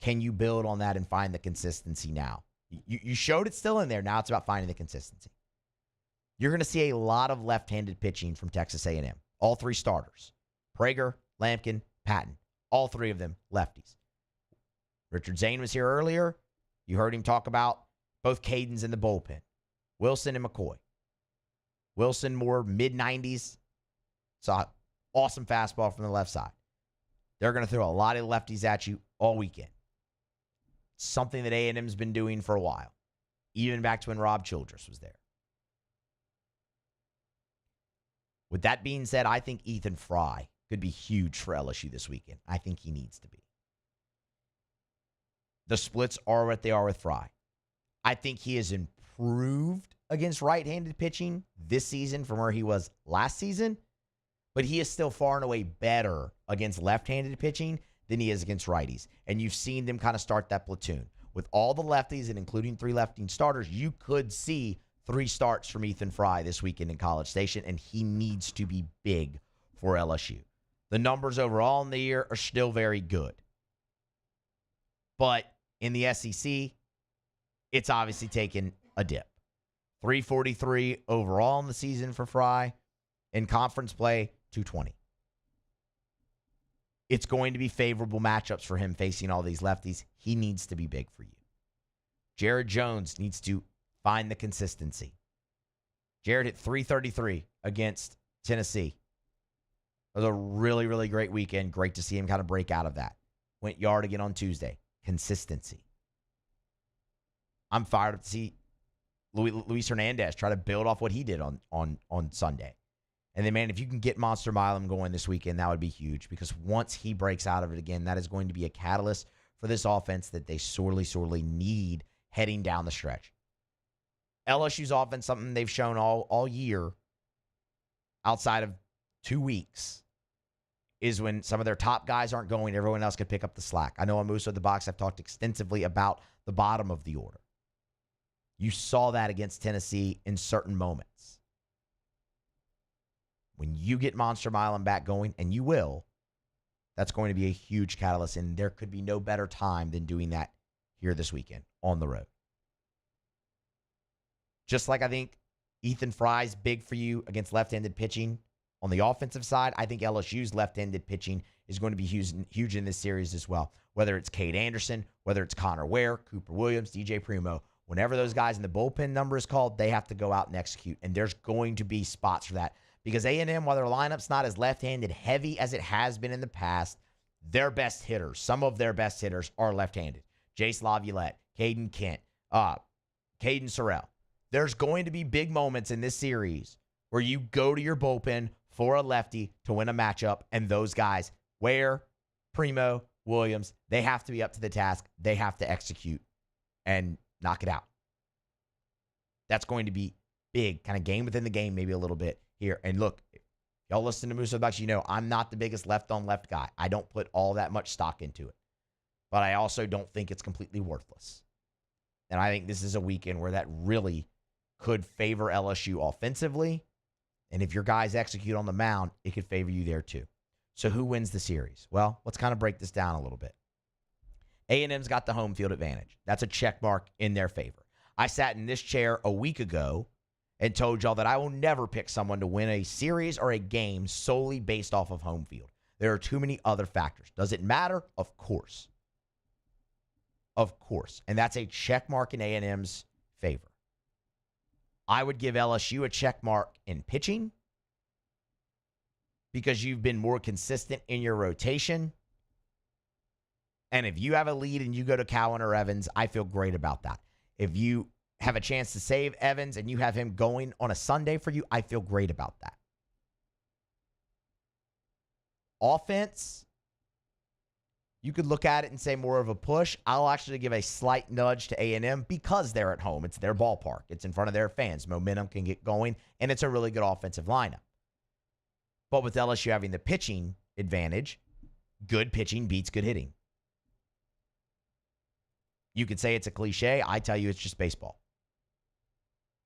S7: Can you build on that and find the consistency now? You showed it still in there. Now it's about finding the consistency. You're going to see a lot of left-handed pitching from Texas A&M. All 3 starters. Prager, Lampkin, Patton. All 3 of them lefties. Richard Zayn was here earlier. You heard him talk about both Cadens in the bullpen. Wilson and McCoy. Wilson more mid-90s. Saw awesome fastball from the left side. They're going to throw a lot of lefties at you all weekend. Something that A&M's been doing for a while. Even back to when Rob Childress was there. With that being said, I think Ethan Fry could be huge for LSU this weekend. I think he needs to be. The splits are what they are with Fry. I think he has improved against right-handed pitching this season from where he was last season, but he is still far and away better against left-handed pitching than he is against righties. And you've seen them kind of start that platoon. With all the lefties and including 3 lefty starters, you could see 3 starts from Ethan Fry this weekend in College Station, and he needs to be big for LSU. The numbers overall in the year are still very good. But in the SEC, it's obviously taken a dip. 343 overall in the season for Fry. In conference play, 220. It's going to be favorable matchups for him facing all these lefties. He needs to be big for you. Jared Jones needs to find the consistency. Jared hit 333 against Tennessee. It was a really, really great weekend. Great to see him kind of break out of that. Went yard again on Tuesday. Consistency. I'm fired up to see Luis Hernandez try to build off what he did on Sunday. And then, man, if you can get Monster Milam going this weekend, that would be huge, because once he breaks out of it again, that is going to be a catalyst for this offense that they sorely, sorely need heading down the stretch. LSU's offense, something they've shown all year outside of 2 weeks, is when some of their top guys aren't going, everyone else could pick up the slack. I know on Musso at the Box, I've talked extensively about the bottom of the order. You saw that against Tennessee in certain moments. When you get Monster Milam back going, and you will, that's going to be a huge catalyst, and there could be no better time than doing that here this weekend on the road. Just like I think Ethan Fry's big for you against left-handed pitching on the offensive side, I think LSU's left-handed pitching is going to be huge in this series as well. Whether it's Cade Anderson, whether it's Connor Ware, Cooper Williams, DJ Primo, whenever those guys in the bullpen number is called, they have to go out and execute, and there's going to be spots for that. Because A&M, while their lineup's not as left-handed heavy as it has been in the past, their best hitters, some of their best hitters are left-handed. Jace Laviolette, Caden Kent, Caden Sorrell. There's going to be big moments in this series where you go to your bullpen for a lefty to win a matchup, and those guys, Ware, Primo, Williams, they have to be up to the task. They have to execute and knock it out. That's going to be big, kind of game within the game, maybe a little bit here. And look, Y'all listen to Musso Bucks, you know I'm not the biggest left-on-left guy. I don't put all that much stock into it. But I also don't think it's completely worthless. And I think this is a weekend where that really could favor LSU offensively. And if your guys execute on the mound, it could favor you there too. So who wins the series? Well, let's kind of break this down a little bit. A&M's got the home field advantage. That's a check mark in their favor. I sat in this chair a week ago and told y'all that I will never pick someone to win a series or a game solely based off of home field. There are too many other factors. Does it matter? Of course. Of course. And that's a check mark in A&M's favor. I would give LSU a check mark in pitching because you've been more consistent in your rotation. And if you have a lead and you go to Cowan or Evans, I feel great about that. If you have a chance to save Evans and you have him going on a Sunday for you, I feel great about that. Offense, you could look at it and say more of a push. I'll actually give a slight nudge to A&M because they're at home. It's their ballpark. It's in front of their fans. Momentum can get going, and it's a really good offensive lineup. But with LSU having the pitching advantage, good pitching beats good hitting. You could say it's a cliche. I tell you it's just baseball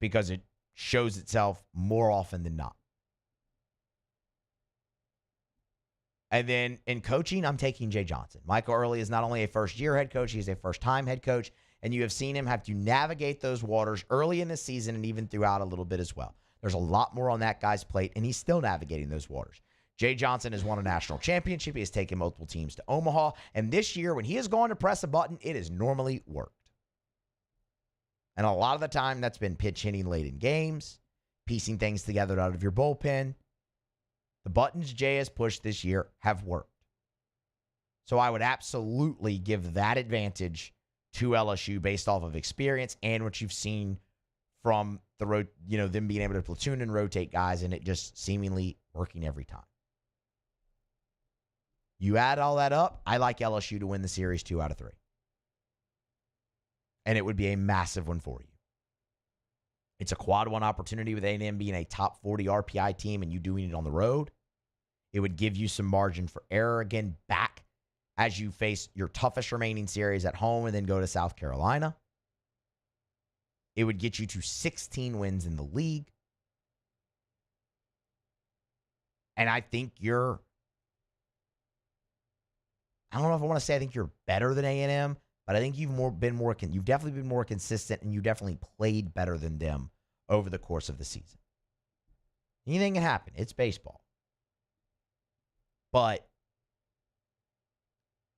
S7: because it shows itself more often than not. And then in coaching, I'm taking Jay Johnson. Michael Early is not only a first-year head coach, he's a first-time head coach, and you have seen him have to navigate those waters early in the season and even throughout a little bit as well. There's a lot more on that guy's plate, and he's still navigating those waters. Jay Johnson has won a national championship. He has taken multiple teams to Omaha, and this year, when he has gone to press a button, it has normally worked. And a lot of the time, that's been pitch hitting late in games, piecing things together out of your bullpen. The buttons Jay has pushed this year have worked. So I would absolutely give that advantage to LSU based off of experience and what you've seen from them being able to platoon and rotate guys and it just seemingly working every time. You add all that up, I like LSU to win the series 2 out of 3. And it would be a massive one for you. It's a quad 1 opportunity with A&M being a top 40 RPI team and you doing it on the road. It would give you some margin for error again back as you face your toughest remaining series at home and then go to South Carolina. It would get you to 16 wins in the league. And I think I don't know if I want to say I think you're better than A&M, but I think you've definitely been more consistent and you definitely played better than them over the course of the season. Anything can happen. It's baseball. But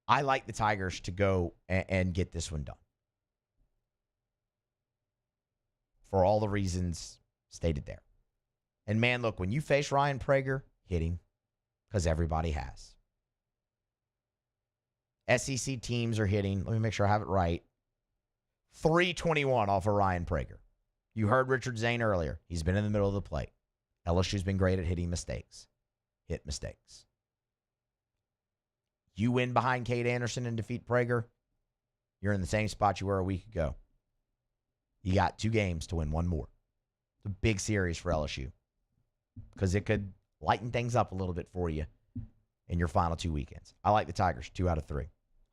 S7: I like the Tigers to go and get this one done. For all the reasons stated there. And man, look, when you face Ryan Prager, hit him. Because everybody has. SEC teams are hitting, let me make sure I have it right, 321 off of Ryan Prager. You heard Richard Zayn earlier. He's been in the middle of the plate. LSU's been great at hitting mistakes. Hit mistakes. You win behind Cade Anderson and defeat Prager, you're in the same spot you were a week ago. You got 2 games to win 1 more. It's a big series for LSU because it could lighten things up a little bit for you in your final 2 weekends. I like the Tigers, 2 out of 3.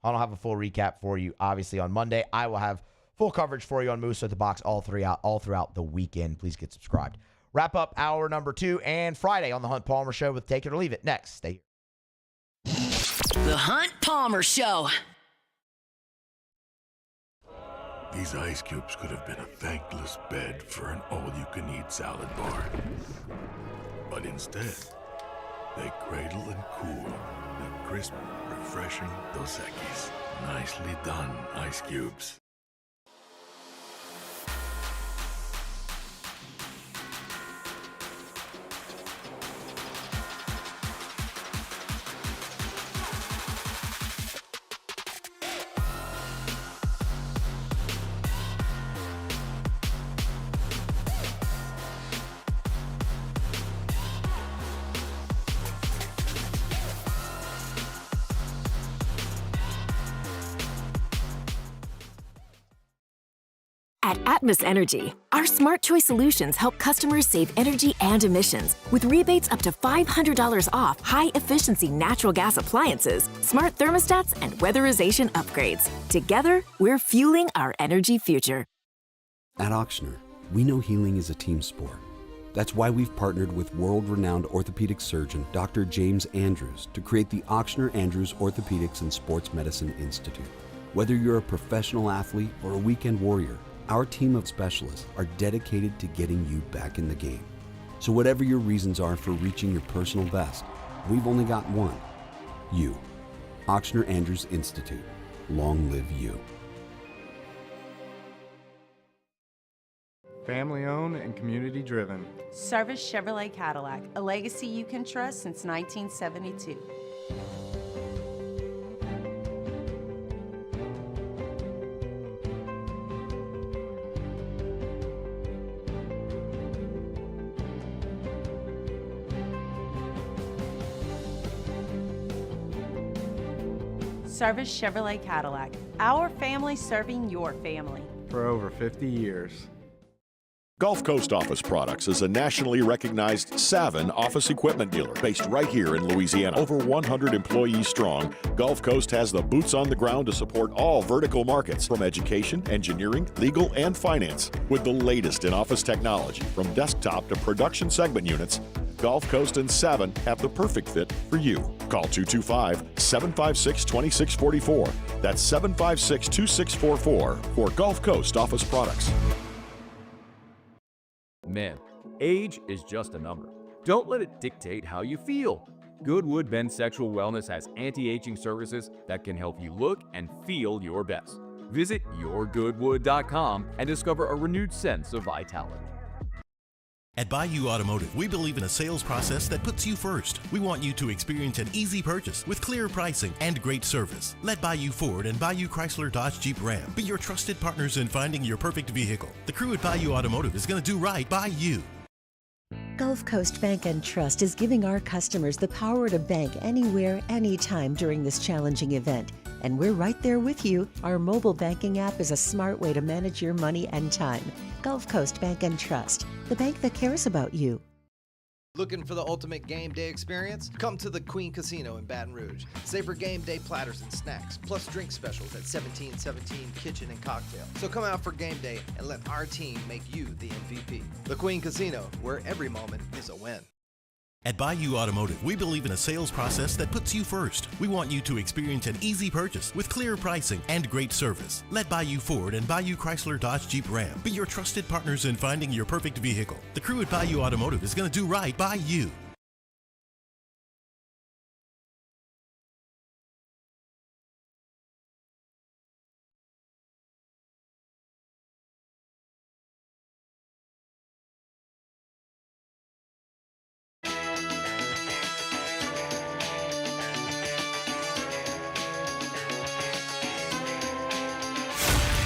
S7: I don't have a full recap for you. Obviously, on Monday, I will have full coverage for you on Musso at the Box all throughout the weekend. Please get subscribed. Wrap up hour number 2 and Friday on the Hunt Palmer Show with Take It or Leave It. Next, stay here.
S4: The Hunt Palmer Show.
S10: These ice cubes could have been a thankless bed for an all-you-can-eat salad bar. But instead, they cradle and cool the crisp, refreshing Dos Equis. Nicely done, ice cubes.
S20: At Atmos Energy, our Smart Choice solutions help customers save energy and emissions with rebates up to $500 off high-efficiency natural gas appliances, smart thermostats, and weatherization upgrades. Together, we're fueling our energy future.
S16: At Auctioner, we know healing is a team sport. That's why we've partnered with world-renowned orthopedic surgeon Dr. James Andrews to create the Auctioner Andrews Orthopedics and Sports Medicine Institute. Whether you're a professional athlete or a weekend warrior, our team of specialists are dedicated to getting you back in the game. So whatever your reasons are for reaching your personal best, we've only got one. You. Auctioner Andrews Institute. Long live you.
S13: Family owned and community driven.
S14: Service Chevrolet Cadillac, a legacy you can trust since 1972. Service Chevrolet Cadillac, our family serving your family.
S13: For over 50 years.
S12: Gulf Coast Office Products is a nationally recognized Savin office equipment dealer based right here in Louisiana. Over 100 employees strong, Gulf Coast has the boots on the ground to support all vertical markets, from education, engineering, legal, and finance. With the latest in office technology, from desktop to production segment units, Gulf Coast and Savin have the perfect fit for you. Call 225-756-2644. That's 756-2644 for Gulf Coast Office Products.
S11: Man, age is just a number. Don't let it dictate how you feel. Goodwood Men's Sexual Wellness has anti-aging services that can help you look and feel your best. Visit yourgoodwood.com and discover a renewed sense of vitality.
S9: At Bayou Automotive, we believe in a sales process that puts you first. We want you to experience an easy purchase with clear pricing and great service. Let Bayou Ford and Bayou Chrysler Dodge Jeep Ram be your trusted partners in finding your perfect vehicle. The crew at Bayou Automotive is going to do right by you.
S22: Gulf Coast Bank and Trust is giving our customers the power to bank anywhere, anytime during this challenging event. And we're right there with you. Our mobile banking app is a smart way to manage your money and time. Gulf Coast Bank and Trust, the bank that cares about you.
S17: Looking for the ultimate game day experience? Come to the Queen Casino in Baton Rouge. Savor game day platters and snacks, plus drink specials at 1717 Kitchen and Cocktail. So come out for game day and let our team make you the MVP. The Queen Casino, where every moment is a win.
S9: At Bayou Automotive, we believe in a sales process that puts you first. We want you to experience an easy purchase with clear pricing and great service. Let Bayou Ford and Bayou Chrysler Dodge Jeep Ram be your trusted partners in finding your perfect vehicle. The crew at Bayou Automotive is going to do right by you.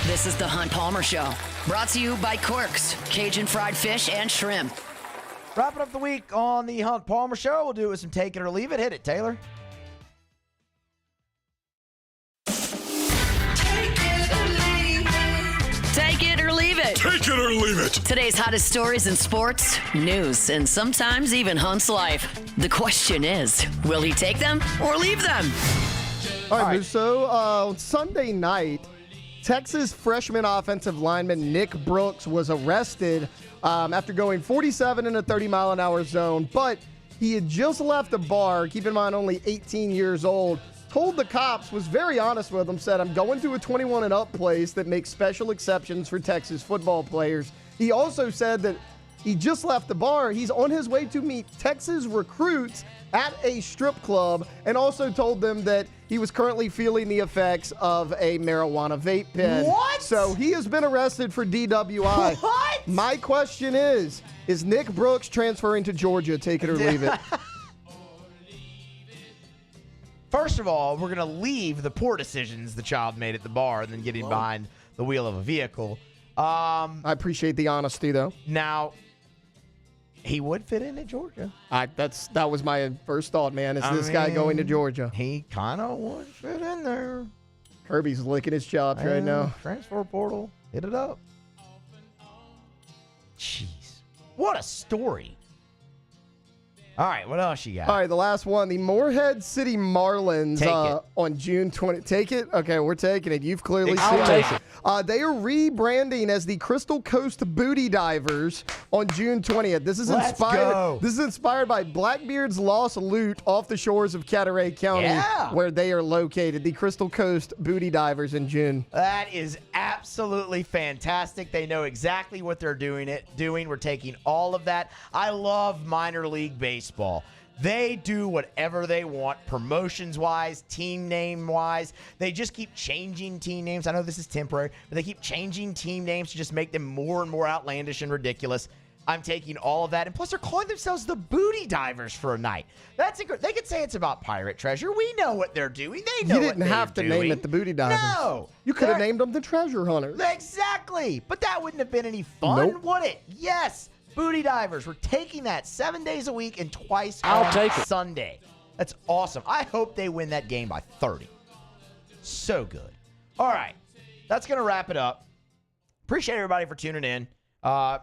S4: This is the Hunt Palmer Show, brought to you by Quirks, Cajun fried fish and shrimp.
S7: Wrapping up the week on the Hunt Palmer Show. We'll do it with some Take It or Leave It. Hit it, Taylor.
S4: Take it or leave it.
S12: Take it or leave it.
S4: Today's hottest stories in sports, news, and sometimes even Hunt's life. The question is, will he take them or leave them?
S18: All right, Musso. On Sunday night, Texas freshman offensive lineman Nick Brooks was arrested after going 47 in a 30-mile-an-hour zone, but he had just left the bar. Keep in mind, only 18 years old. Told the cops, was very honest with them, said, I'm going to a 21 and up place that makes special exceptions for Texas football players. He also said that he just left the bar. He's on his way to meet Texas recruits at a strip club, and also told them that he was currently feeling the effects of a marijuana vape pen.
S7: What?
S18: So he has been arrested for DWI.
S7: What?
S18: My question is Nick Brooks transferring to Georgia? Take it or leave it.
S7: First of all, we're going to leave the poor decisions the child made at the bar than getting behind the wheel of a vehicle.
S18: I appreciate the honesty, though.
S7: Now, he would fit in at Georgia.
S18: That was my first thought, man. Is this guy going to Georgia?
S7: He kind of would fit in there.
S18: Kirby's licking his chops right now.
S7: Transfer portal. Hit it up. Jeez. What a story. All right, what else you got?
S18: All right, the last one. The Morehead City Marlins on June 20. Take it? Okay, we're taking it. You've clearly seen it. They are rebranding as the Crystal Coast Booty Divers on June 20th. This is inspired by Blackbeard's lost loot off the shores of Carteret County, where they are located. The Crystal Coast Booty Divers in June.
S7: That is absolutely fantastic. They know exactly what they're doing. We're taking all of that. I love minor league baseball. They do whatever they want, promotions-wise, team name-wise. They just keep changing team names. I know this is temporary, but they keep changing team names to just make them more and more outlandish and ridiculous. I'm taking all of that. And plus, they're calling themselves the Booty Divers for a night. That's incredible. They could say it's about pirate treasure. We know what they're doing. They know what they're doing.
S18: You didn't have to name it the Booty Divers.
S7: No.
S18: You could have named them the Treasure Hunters.
S7: Exactly. But that wouldn't have been any fun, would it? Yes. Booty Divers. We're taking that 7 days a week and twice on Sunday. That's awesome. I hope they win that game by 30. So good. All right. That's going to wrap it up. Appreciate everybody for tuning in.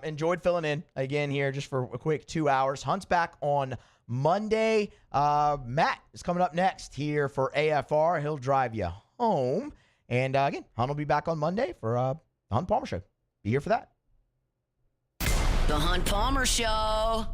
S7: Enjoyed filling in again here just for a quick 2 hours. Hunt's back on Monday. Matt is coming up next here for AFR. He'll drive you home. And again, Hunt will be back on Monday for the Hunt Palmer Show. Be here for that.
S4: The Hunt Palmer Show.